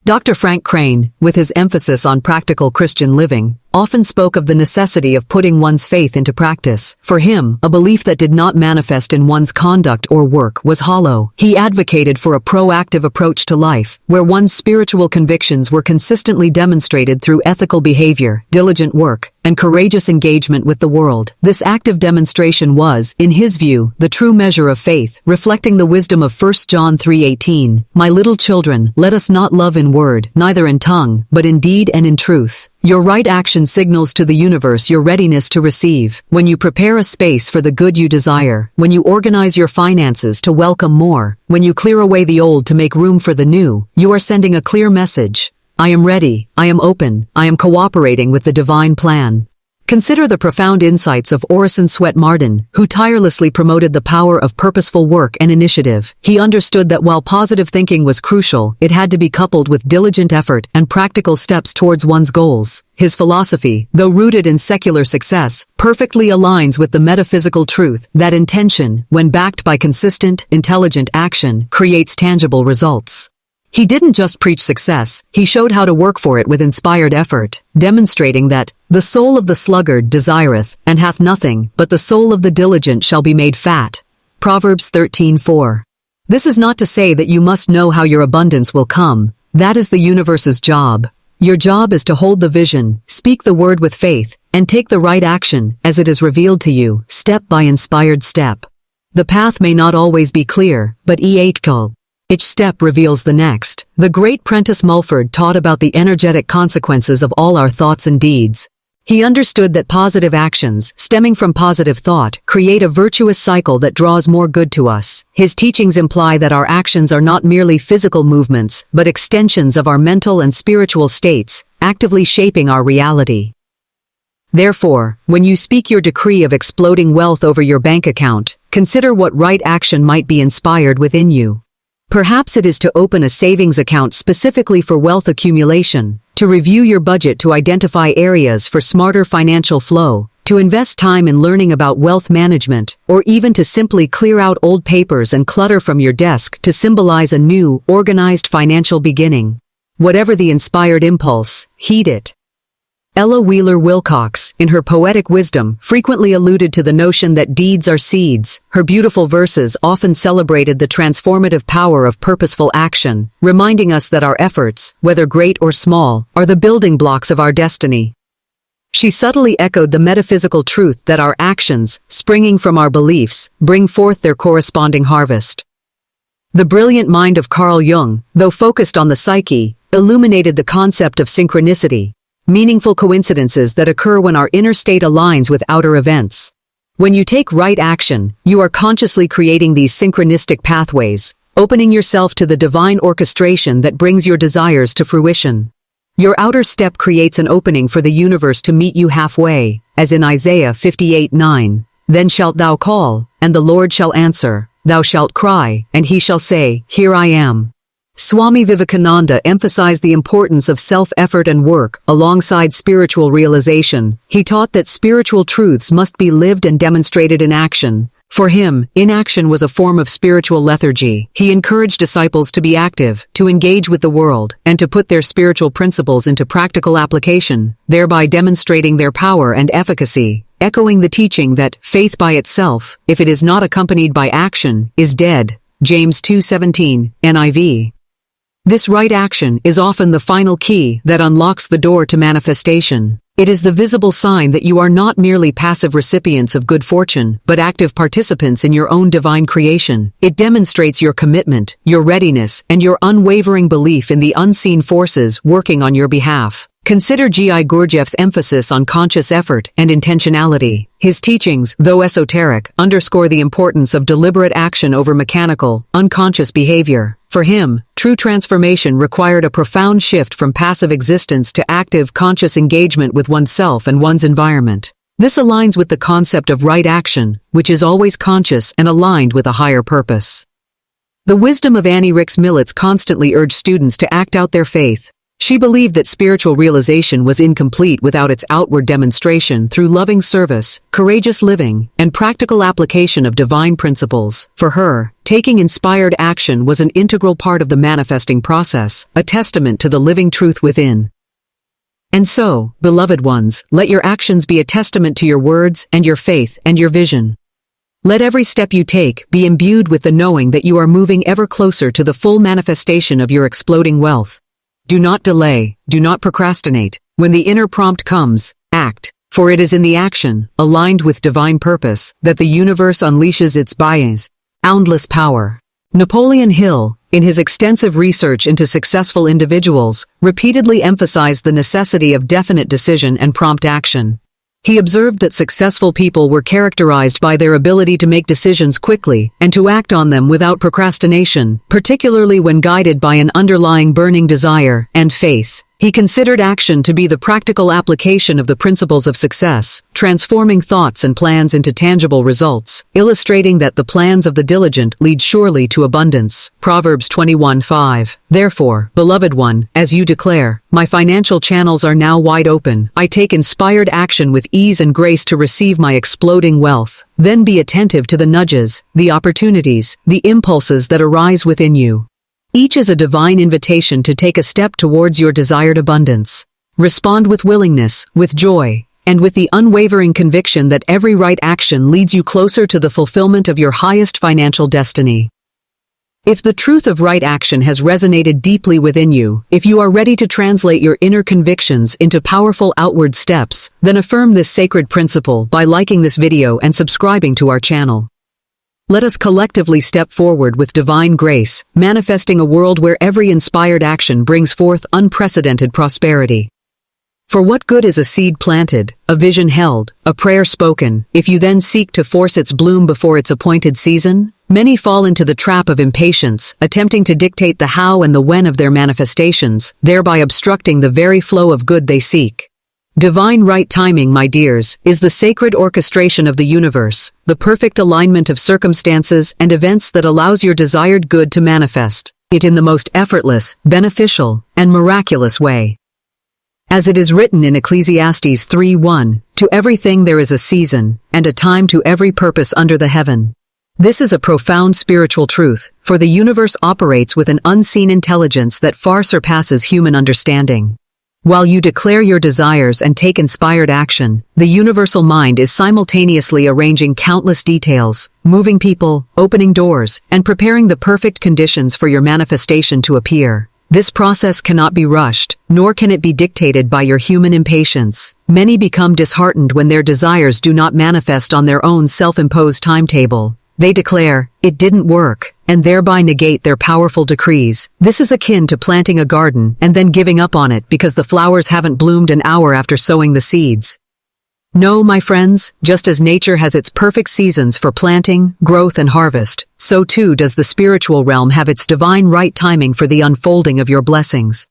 Dr. Frank Crane, with his emphasis on practical Christian living, often spoke of the necessity of putting one's faith into practice. For him, a belief that did not manifest in one's conduct or work was hollow. He advocated for a proactive approach to life, where one's spiritual convictions were consistently demonstrated through ethical behavior, diligent work, and courageous engagement with the world. This active demonstration was, in his view, the true measure of faith, reflecting the wisdom of 1 John 3:18. My little children, let us not love in word, neither in tongue, but in deed and in truth. Your right action signals to the universe your readiness to receive. When you prepare a space for the good you desire, when you organize your finances to welcome more, when you clear away the old to make room for the new, you are sending a clear message. I am ready, I am open, I am cooperating with the divine plan. Consider the profound insights of Orison Swett Marden, who tirelessly promoted the power of purposeful work and initiative. He understood that while positive thinking was crucial, it had to be coupled with diligent effort and practical steps towards one's goals. His philosophy, though rooted in secular success, perfectly aligns with the metaphysical truth that intention, when backed by consistent, intelligent action, creates tangible results. He didn't just preach success, he showed how to work for it with inspired effort, demonstrating that the soul of the sluggard desireth, and hath nothing, but the soul of the diligent shall be made fat. Proverbs 13:4. This is not to say that you must know how your abundance will come. That is the universe's job. Your job is to hold the vision, speak the word with faith, and take the right action, as it is revealed to you, step by inspired step. The path may not always be clear, but each step reveals the next. The great Prentice Mulford taught about the energetic consequences of all our thoughts and deeds. He understood that positive actions, stemming from positive thought, create a virtuous cycle that draws more good to us. His teachings imply that our actions are not merely physical movements, but extensions of our mental and spiritual states, actively shaping our reality. Therefore, when you speak your decree of exploding wealth over your bank account, consider what right action might be inspired within you. Perhaps it is to open a savings account specifically for wealth accumulation, to review your budget to identify areas for smarter financial flow, to invest time in learning about wealth management, or even to simply clear out old papers and clutter from your desk to symbolize a new, organized financial beginning. Whatever the inspired impulse, heed it. Ella Wheeler Wilcox, in her poetic wisdom, frequently alluded to the notion that deeds are seeds. Her beautiful verses often celebrated the transformative power of purposeful action, reminding us that our efforts, whether great or small, are the building blocks of our destiny. She subtly echoed the metaphysical truth that our actions, springing from our beliefs, bring forth their corresponding harvest. The brilliant mind of Carl Jung, though focused on the psyche, illuminated the concept of synchronicity. Meaningful coincidences that occur when our inner state aligns with outer events. When you take right action, you are consciously creating these synchronistic pathways, opening yourself to the divine orchestration that brings your desires to fruition. Your outer step creates an opening for the universe to meet you halfway, as in Isaiah 58:9. Then shalt thou call, and the Lord shall answer. Thou shalt cry, and he shall say, Here I am. Swami Vivekananda emphasized the importance of self-effort and work, alongside spiritual realization. He taught that spiritual truths must be lived and demonstrated in action. For him, inaction was a form of spiritual lethargy. He encouraged disciples to be active, to engage with the world, and to put their spiritual principles into practical application, thereby demonstrating their power and efficacy, echoing the teaching that faith by itself, if it is not accompanied by action, is dead. James 2:17, NIV. This right action is often the final key that unlocks the door to manifestation. It is the visible sign that you are not merely passive recipients of good fortune, but active participants in your own divine creation. It demonstrates your commitment, your readiness, and your unwavering belief in the unseen forces working on your behalf. Consider G.I. Gurdjieff's emphasis on conscious effort and intentionality. His teachings, though esoteric, underscore the importance of deliberate action over mechanical, unconscious behavior. For him, true transformation required a profound shift from passive existence to active, conscious engagement with oneself and one's environment. This aligns with the concept of right action, which is always conscious and aligned with a higher purpose. The wisdom of Annie Ricks Millets constantly urged students to act out their faith. She believed that spiritual realization was incomplete without its outward demonstration through loving service, courageous living, and practical application of divine principles. For her, taking inspired action was an integral part of the manifesting process, a testament to the living truth within. And so, beloved ones, let your actions be a testament to your words and your faith and your vision. Let every step you take be imbued with the knowing that you are moving ever closer to the full manifestation of your exploding wealth. Do not delay, do not procrastinate. When the inner prompt comes, act, for it is in the action, aligned with divine purpose, that the universe unleashes its boundless power. Napoleon Hill, in his extensive research into successful individuals, repeatedly emphasized the necessity of definite decision and prompt action. He observed that successful people were characterized by their ability to make decisions quickly and to act on them without procrastination, particularly when guided by an underlying burning desire and faith. He considered action to be the practical application of the principles of success, transforming thoughts and plans into tangible results, illustrating that the plans of the diligent lead surely to abundance. Proverbs 21:5. Therefore, beloved one, as you declare, my financial channels are now wide open. I take inspired action with ease and grace to receive my exploding wealth. Then be attentive to the nudges, the opportunities, the impulses that arise within you. Each is a divine invitation to take a step towards your desired abundance. Respond with willingness, with joy, and with the unwavering conviction that every right action leads you closer to the fulfillment of your highest financial destiny. If the truth of right action has resonated deeply within you, if you are ready to translate your inner convictions into powerful outward steps, then affirm this sacred principle by liking this video and subscribing to our channel. Let us collectively step forward with divine grace, manifesting a world where every inspired action brings forth unprecedented prosperity. For what good is a seed planted, a vision held, a prayer spoken, if you then seek to force its bloom before its appointed season? Many fall into the trap of impatience, attempting to dictate the how and the when of their manifestations, thereby obstructing the very flow of good they seek. Divine right timing, my dears, is the sacred orchestration of the universe, the perfect alignment of circumstances and events that allows your desired good to manifest it in the most effortless, beneficial, and miraculous way. As it is written in Ecclesiastes 3:1, to everything there is a season, and a time to every purpose under the heaven. This is a profound spiritual truth, for the universe operates with an unseen intelligence that far surpasses human understanding. While you declare your desires and take inspired action, the universal mind is simultaneously arranging countless details, moving people, opening doors, and preparing the perfect conditions for your manifestation to appear. This process cannot be rushed, nor can it be dictated by your human impatience. Many become disheartened when their desires do not manifest on their own self-imposed timetable. They declare, "It didn't work," and thereby negate their powerful decrees. This is akin to planting a garden and then giving up on it because the flowers haven't bloomed an hour after sowing the seeds. No, my friends, just as nature has its perfect seasons for planting, growth, and harvest, so too does the spiritual realm have its divine right timing for the unfolding of your blessings.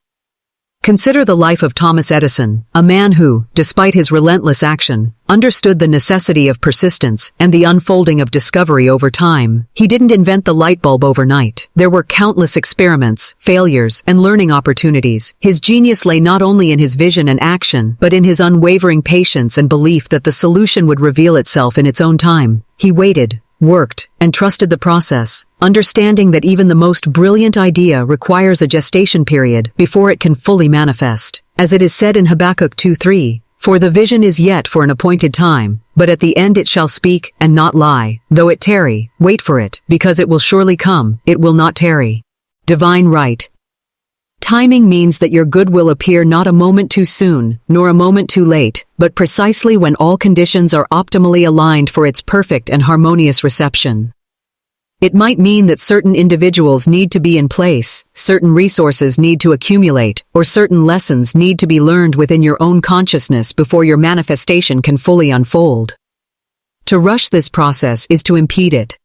Consider the life of Thomas Edison, a man who, despite his relentless action, understood the necessity of persistence and the unfolding of discovery over time. He didn't invent the light bulb overnight. There were countless experiments, failures, and learning opportunities. His genius lay not only in his vision and action, but in his unwavering patience and belief that the solution would reveal itself in its own time. He waited, worked, and trusted the process, understanding that even the most brilliant idea requires a gestation period before it can fully manifest. As it is said in Habakkuk 2:3, "For the vision is yet for an appointed time, but at the end it shall speak and not lie. Though it tarry, wait for it, because it will surely come, it will not tarry." Divine right timing means that your good will appear not a moment too soon, nor a moment too late, but precisely when all conditions are optimally aligned for its perfect and harmonious reception. It might mean that certain individuals need to be in place, certain resources need to accumulate, or certain lessons need to be learned within your own consciousness before your manifestation can fully unfold. To rush this process is to impede it.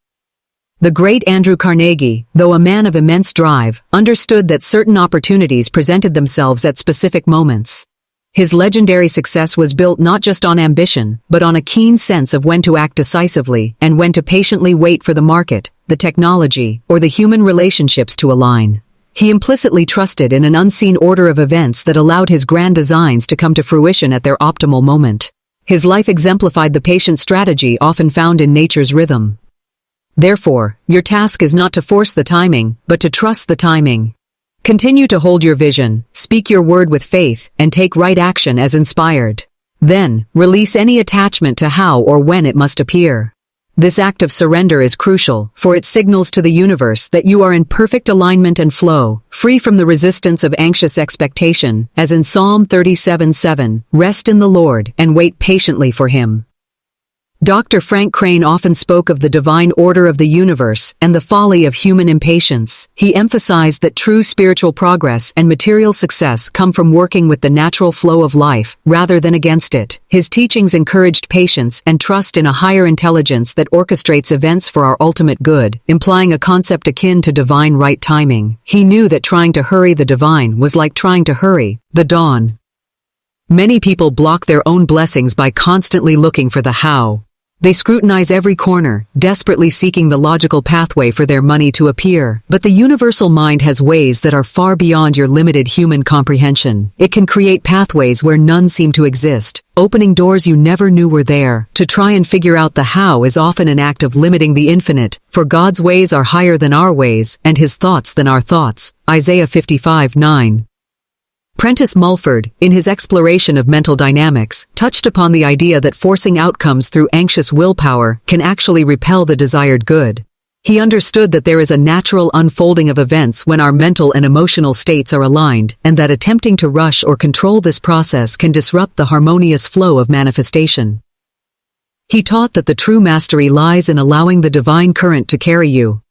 The great Andrew Carnegie, though a man of immense drive, understood that certain opportunities presented themselves at specific moments. His legendary success was built not just on ambition, but on a keen sense of when to act decisively and when to patiently wait for the market, the technology, or the human relationships to align. He implicitly trusted in an unseen order of events that allowed his grand designs to come to fruition at their optimal moment. His life exemplified the patient strategy often found in nature's rhythm. Therefore, your task is not to force the timing, but to trust the timing. Continue to hold your vision, speak your word with faith, and take right action as inspired. Then, release any attachment to how or when it must appear. This act of surrender is crucial, for it signals to the universe that you are in perfect alignment and flow, free from the resistance of anxious expectation, as in Psalm 37:7, "Rest in the Lord and wait patiently for Him." Dr. Frank Crane often spoke of the divine order of the universe and the folly of human impatience. He emphasized that true spiritual progress and material success come from working with the natural flow of life, rather than against it. His teachings encouraged patience and trust in a higher intelligence that orchestrates events for our ultimate good, implying a concept akin to divine right timing. He knew that trying to hurry the divine was like trying to hurry the dawn. Many people block their own blessings by constantly looking for the how. They scrutinize every corner, desperately seeking the logical pathway for their money to appear. But the universal mind has ways that are far beyond your limited human comprehension. It can create pathways where none seem to exist, opening doors you never knew were there. To try and figure out the how is often an act of limiting the infinite, for God's ways are higher than our ways, and His thoughts than our thoughts. Isaiah 55:9. Prentice Mulford, in his exploration of mental dynamics, touched upon the idea that forcing outcomes through anxious willpower can actually repel the desired good. He understood that there is a natural unfolding of events when our mental and emotional states are aligned, and that attempting to rush or control this process can disrupt the harmonious flow of manifestation. He taught that the true mastery lies in allowing the divine current to carry you.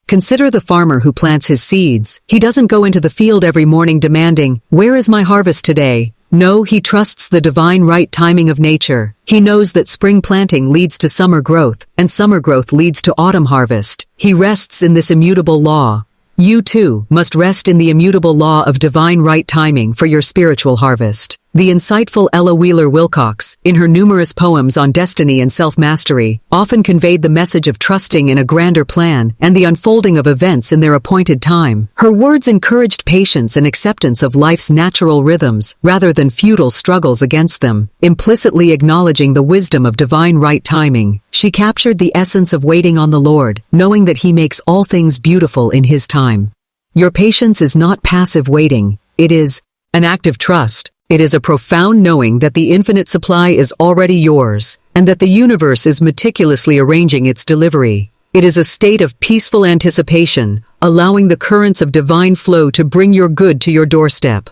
Consider the farmer who plants his seeds. He doesn't go into the field every morning demanding, "Where is my harvest today?" No, he trusts the divine right timing of nature. He knows that spring planting leads to summer growth, and summer growth leads to autumn harvest. He rests in this immutable law. You too must rest in the immutable law of divine right timing for your spiritual harvest. The insightful Ella Wheeler Wilcox, in her numerous poems on destiny and self-mastery, often conveyed the message of trusting in a grander plan and the unfolding of events in their appointed time. Her words encouraged patience and acceptance of life's natural rhythms, rather than futile struggles against them. Implicitly acknowledging the wisdom of divine right timing, she captured the essence of waiting on the Lord, knowing that He makes all things beautiful in His time. Your patience is not passive waiting, it is an active trust. It is a profound knowing that the infinite supply is already yours, and that the universe is meticulously arranging its delivery. It is a state of peaceful anticipation, allowing the currents of divine flow to bring your good to your doorstep.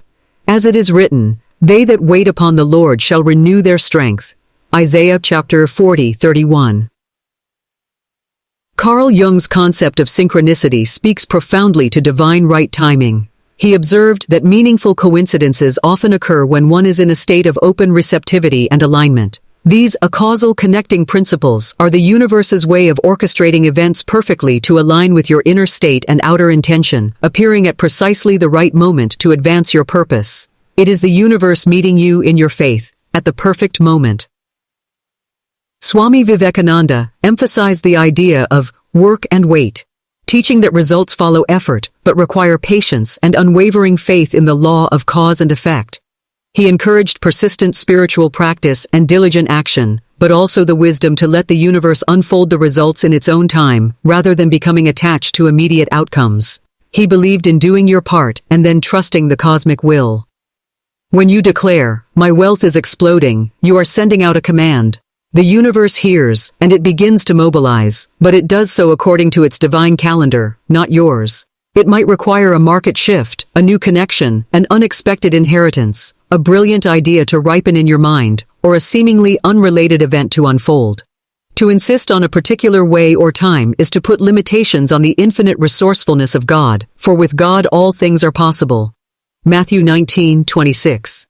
As it is written, "They that wait upon the Lord shall renew their strength." Isaiah chapter 40:31. Carl Jung's concept of synchronicity speaks profoundly to divine right timing. He observed that meaningful coincidences often occur when one is in a state of open receptivity and alignment. These acausal connecting principles are the universe's way of orchestrating events perfectly to align with your inner state and outer intention, appearing at precisely the right moment to advance your purpose. It is the universe meeting you in your faith, at the perfect moment. Swami Vivekananda emphasized the idea of work and wait, teaching that results follow effort, but require patience and unwavering faith in the law of cause and effect. He encouraged persistent spiritual practice and diligent action, but also the wisdom to let the universe unfold the results in its own time, rather than becoming attached to immediate outcomes. He believed in doing your part and then trusting the cosmic will. When you declare, "My wealth is exploding," you are sending out a command. The universe hears, and it begins to mobilize, but it does so according to its divine calendar, not yours. It might require a market shift, a new connection, an unexpected inheritance, a brilliant idea to ripen in your mind, or a seemingly unrelated event to unfold. To insist on a particular way or time is to put limitations on the infinite resourcefulness of God, for with God all things are possible. Matthew 19:26.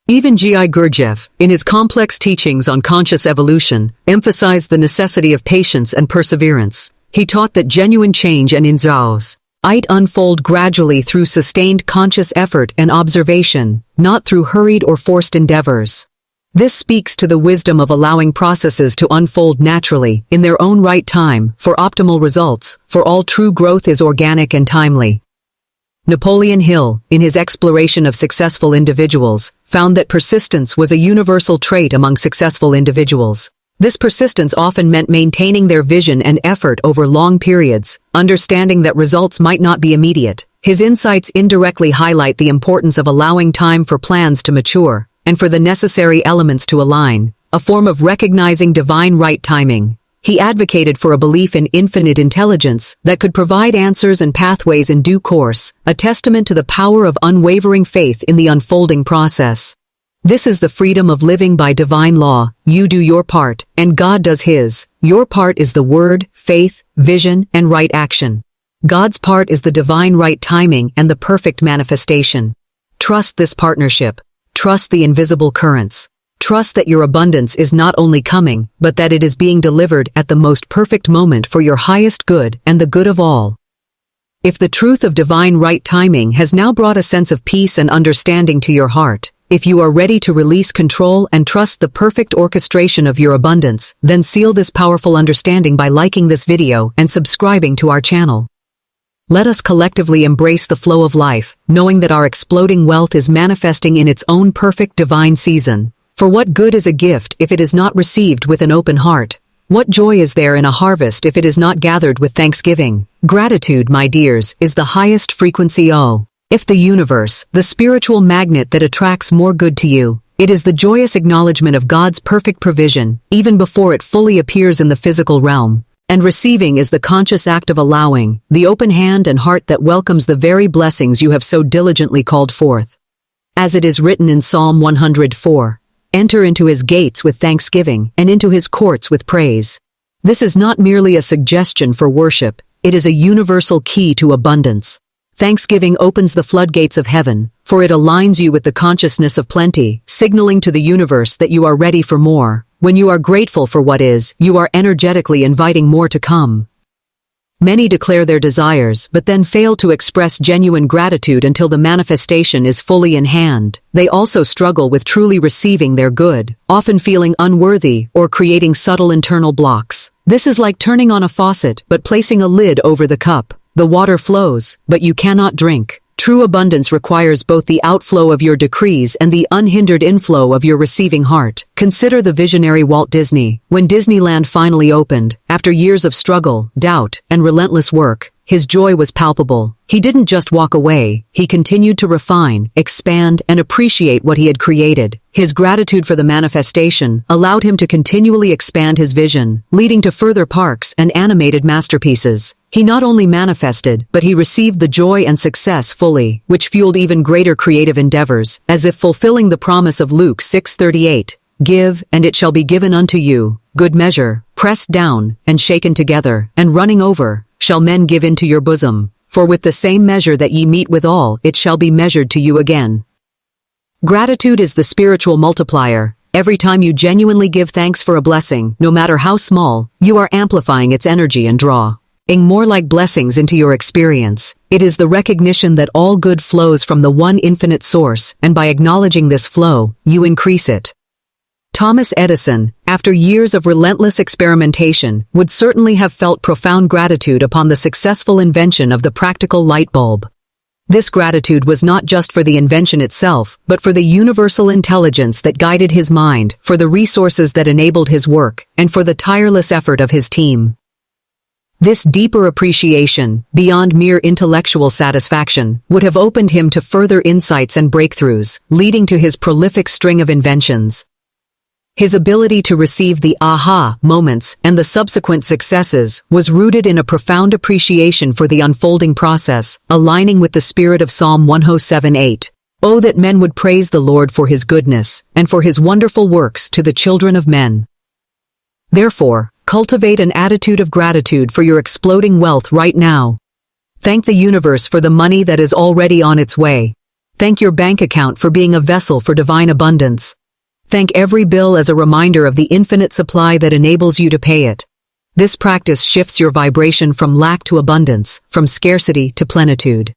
Even G.I. Gurdjieff, in his complex teachings on conscious evolution, emphasized the necessity of patience and perseverance. He taught that genuine change and inzaos, It unfold gradually through sustained conscious effort and observation, not through hurried or forced endeavors. This speaks to the wisdom of allowing processes to unfold naturally, in their own right time, for optimal results, for all true growth is organic and timely. Napoleon Hill, in his exploration of successful individuals, found that persistence was a universal trait among successful individuals. This persistence often meant maintaining their vision and effort over long periods, understanding that results might not be immediate. His insights indirectly highlight the importance of allowing time for plans to mature, and for the necessary elements to align, a form of recognizing divine right timing. He advocated for a belief in infinite intelligence that could provide answers and pathways in due course, a testament to the power of unwavering faith in the unfolding process. This is the freedom of living by divine law. You do your part, and God does his. Your part is the word, faith, vision, and right action. God's part is the divine right timing and the perfect manifestation. Trust this partnership. Trust the invisible currents. Trust that your abundance is not only coming, but that it is being delivered at the most perfect moment for your highest good and the good of all. If the truth of divine right timing has now brought a sense of peace and understanding to your heart, if you are ready to release control and trust the perfect orchestration of your abundance, then seal this powerful understanding by liking this video and subscribing to our channel. Let us collectively embrace the flow of life, knowing that our exploding wealth is manifesting in its own perfect divine season. For what good is a gift if it is not received with an open heart? What joy is there in a harvest if it is not gathered with thanksgiving? Gratitude, my dears, is the highest frequency. If the universe, the spiritual magnet that attracts more good to you, it is the joyous acknowledgement of God's perfect provision, even before it fully appears in the physical realm. And receiving is the conscious act of allowing, the open hand and heart that welcomes the very blessings you have so diligently called forth. As it is written in Psalm 104, enter into his gates with thanksgiving and into his courts with praise. This is not merely a suggestion for worship, it is a universal key to abundance. Thanksgiving opens the floodgates of heaven, for it aligns you with the consciousness of plenty, signaling to the universe that you are ready for more. When you are grateful for what is, you are energetically inviting more to come. Many declare their desires, but then fail to express genuine gratitude until the manifestation is fully in hand. They also struggle with truly receiving their good, often feeling unworthy or creating subtle internal blocks. This is like turning on a faucet but placing a lid over the cup. The water flows, but you cannot drink. True abundance requires both the outflow of your decrees and the unhindered inflow of your receiving heart. Consider the visionary Walt Disney. When Disneyland finally opened, after years of struggle, doubt, and relentless work, his joy was palpable. He didn't just walk away, he continued to refine, expand, and appreciate what he had created. His gratitude for the manifestation allowed him to continually expand his vision, leading to further parks and animated masterpieces. He not only manifested, but he received the joy and success fully, which fueled even greater creative endeavors, as if fulfilling the promise of Luke 6:38. Give, and it shall be given unto you, good measure, pressed down, and shaken together, and running over, shall men give into your bosom. For with the same measure that ye meet withal, it shall be measured to you again. Gratitude is the spiritual multiplier. Every time you genuinely give thanks for a blessing, no matter how small, you are amplifying its energy and drawing more like blessings into your experience. It is the recognition that all good flows from the one infinite source, and by acknowledging this flow, you increase it. Thomas Edison, after years of relentless experimentation, would certainly have felt profound gratitude upon the successful invention of the practical light bulb. This gratitude was not just for the invention itself, but for the universal intelligence that guided his mind, for the resources that enabled his work, and for the tireless effort of his team. This deeper appreciation, beyond mere intellectual satisfaction, would have opened him to further insights and breakthroughs, leading to his prolific string of inventions. His ability to receive the aha moments and the subsequent successes was rooted in a profound appreciation for the unfolding process, aligning with the spirit of Psalm 107:8. Oh, that men would praise the Lord for his goodness, and for his wonderful works to the children of men. Therefore, cultivate an attitude of gratitude for your exploding wealth right now. Thank the universe for the money that is already on its way. Thank your bank account for being a vessel for divine abundance. Thank every bill as a reminder of the infinite supply that enables you to pay it. This practice shifts your vibration from lack to abundance, from scarcity to plenitude.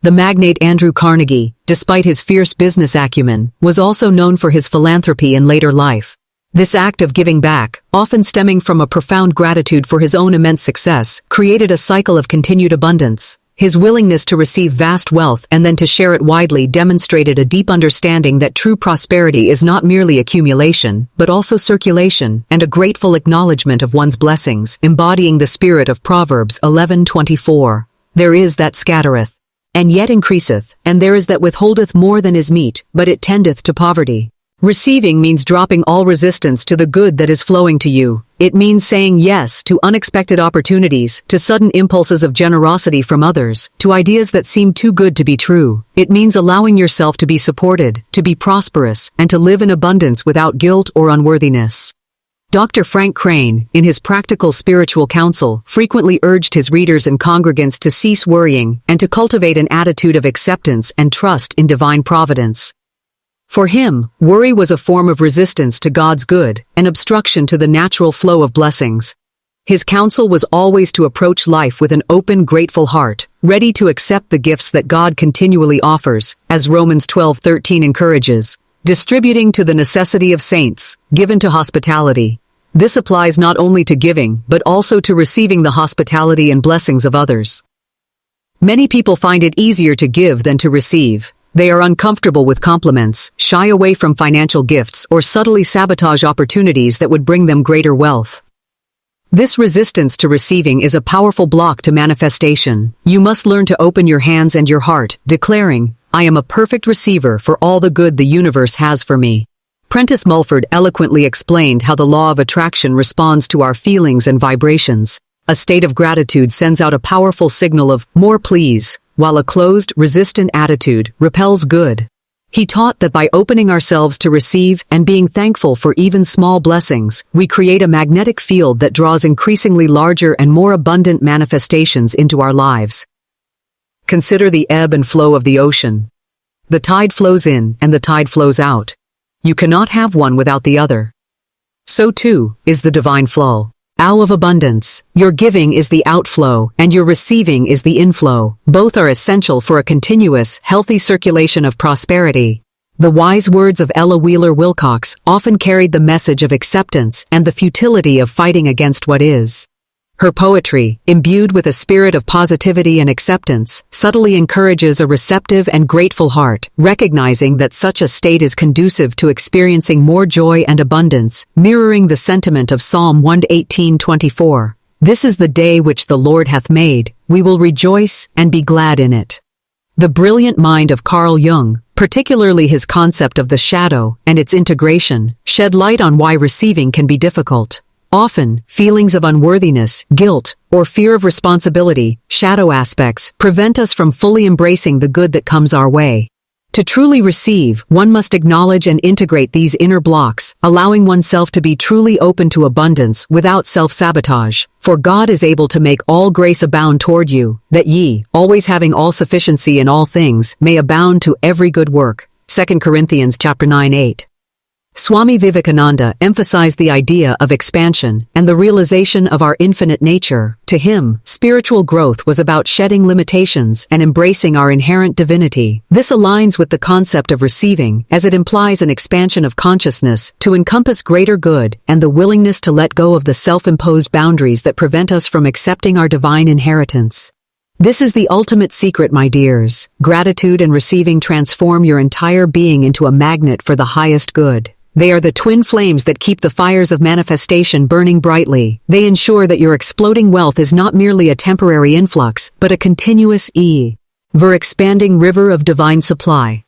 The magnate Andrew Carnegie, despite his fierce business acumen, was also known for his philanthropy in later life. This act of giving back, often stemming from a profound gratitude for his own immense success, created a cycle of continued abundance. His willingness to receive vast wealth and then to share it widely demonstrated a deep understanding that true prosperity is not merely accumulation, but also circulation, and a grateful acknowledgement of one's blessings, embodying the spirit of Proverbs 11:24. There is that scattereth, and yet increaseth, and there is that withholdeth more than is meet, but it tendeth to poverty. Receiving means dropping all resistance to the good that is flowing to you. It means saying yes to unexpected opportunities, to sudden impulses of generosity from others, to ideas that seem too good to be true. It means allowing yourself to be supported, to be prosperous, and to live in abundance without guilt or unworthiness. Dr. Frank Crane, in his Practical Spiritual Counsel, frequently urged his readers and congregants to cease worrying and to cultivate an attitude of acceptance and trust in divine providence. For him, worry was a form of resistance to God's good, an obstruction to the natural flow of blessings. His counsel was always to approach life with an open, grateful heart, ready to accept the gifts that God continually offers, as Romans 12:13 encourages, distributing to the necessity of saints, given to hospitality. This applies not only to giving, but also to receiving the hospitality and blessings of others. Many people find it easier to give than to receive. They are uncomfortable with compliments, shy away from financial gifts, or subtly sabotage opportunities that would bring them greater wealth. This resistance to receiving is a powerful block to manifestation. You must learn to open your hands and your heart, declaring, "I am a perfect receiver for all the good the universe has for me." Prentice Mulford eloquently explained how the law of attraction responds to our feelings and vibrations. A state of gratitude sends out a powerful signal of "more please," while a closed, resistant attitude repels good. He taught that by opening ourselves to receive and being thankful for even small blessings, we create a magnetic field that draws increasingly larger and more abundant manifestations into our lives. Consider the ebb and flow of the ocean. The tide flows in and the tide flows out. You cannot have one without the other. So too is the divine flow. Of abundance. Your giving is the outflow, and your receiving is the inflow. Both are essential for a continuous, healthy circulation of prosperity. The wise words of Ella Wheeler Wilcox often carried the message of acceptance and the futility of fighting against what is. Her poetry, imbued with a spirit of positivity and acceptance, subtly encourages a receptive and grateful heart, recognizing that such a state is conducive to experiencing more joy and abundance, mirroring the sentiment of Psalm 118:24. This is the day which the Lord hath made, we will rejoice and be glad in it. The brilliant mind of Carl Jung, particularly his concept of the shadow and its integration, shed light on why receiving can be difficult. Often, feelings of unworthiness, guilt, or fear of responsibility, shadow aspects, prevent us from fully embracing the good that comes our way. To truly receive, one must acknowledge and integrate these inner blocks, allowing oneself to be truly open to abundance without self-sabotage. For God is able to make all grace abound toward you, that ye, always having all sufficiency in all things, may abound to every good work. 2 Corinthians chapter 9:8. Swami Vivekananda emphasized the idea of expansion and the realization of our infinite nature. To him, spiritual growth was about shedding limitations and embracing our inherent divinity. This aligns with the concept of receiving, as it implies an expansion of consciousness to encompass greater good and the willingness to let go of the self-imposed boundaries that prevent us from accepting our divine inheritance. This is the ultimate secret, my dears. Gratitude and receiving transform your entire being into a magnet for the highest good. They are the twin flames that keep the fires of manifestation burning brightly. They ensure that your exploding wealth is not merely a temporary influx, but a continuous ever-expanding river of divine supply.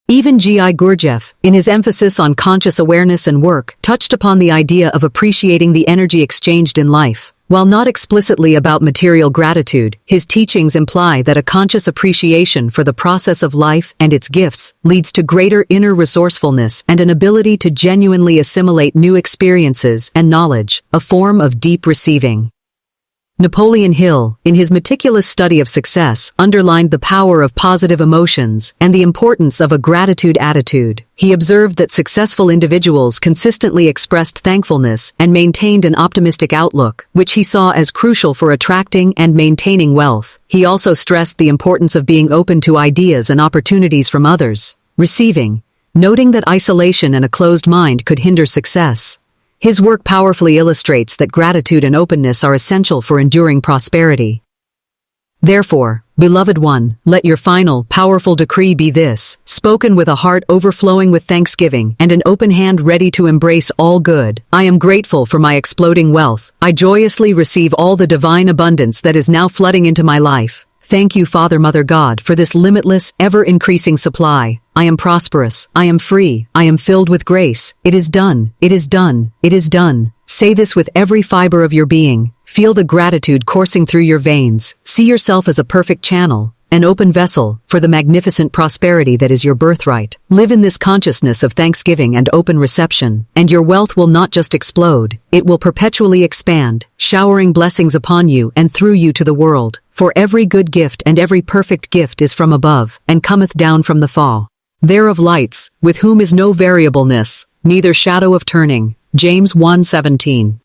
Even G.I. Gurdjieff, in his emphasis on conscious awareness and work, touched upon the idea of appreciating the energy exchanged in life. While not explicitly about material gratitude, his teachings imply that a conscious appreciation for the process of life and its gifts leads to greater inner resourcefulness and an ability to genuinely assimilate new experiences and knowledge, a form of deep receiving. Napoleon Hill, in his meticulous study of success, underlined the power of positive emotions and the importance of a gratitude attitude. He observed that successful individuals consistently expressed thankfulness and maintained an optimistic outlook, which he saw as crucial for attracting and maintaining wealth. He also stressed the importance of being open to ideas and opportunities from others, receiving, noting that isolation and a closed mind could hinder success. His work powerfully illustrates that gratitude and openness are essential for enduring prosperity. Therefore, beloved one, let your final, powerful decree be this, spoken with a heart overflowing with thanksgiving and an open hand ready to embrace all good. I am grateful for my exploding wealth. I joyously receive all the divine abundance that is now flooding into my life. Thank you, Father, Mother God, for this limitless, ever-increasing supply. I am prosperous. I am free. I am filled with grace. It is done. It is done. It is done. Say this with every fiber of your being. Feel the gratitude coursing through your veins. See yourself as a perfect channel, an open vessel, for the magnificent prosperity that is your birthright. Live in this consciousness of thanksgiving and open reception, and your wealth will not just explode, it will perpetually expand, showering blessings upon you and through you to the world. For every good gift and every perfect gift is from above, and cometh down from the fall. Thereof lights, with whom is no variableness, neither shadow of turning. James 1:17.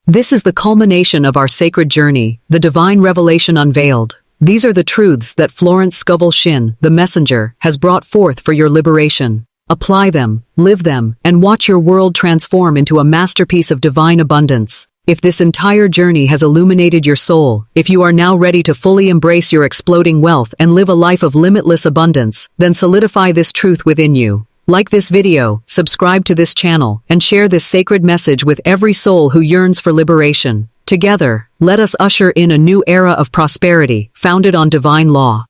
This is the culmination of our sacred journey, the divine revelation unveiled. These are the truths that Florence Scovel Shinn, the messenger, has brought forth for your liberation. Apply them, live them, and watch your world transform into a masterpiece of divine abundance. If this entire journey has illuminated your soul, if you are now ready to fully embrace your exploding wealth and live a life of limitless abundance, then solidify this truth within you. Like this video, subscribe to this channel, and share this sacred message with every soul who yearns for liberation. Together, let us usher in a new era of prosperity, founded on divine law.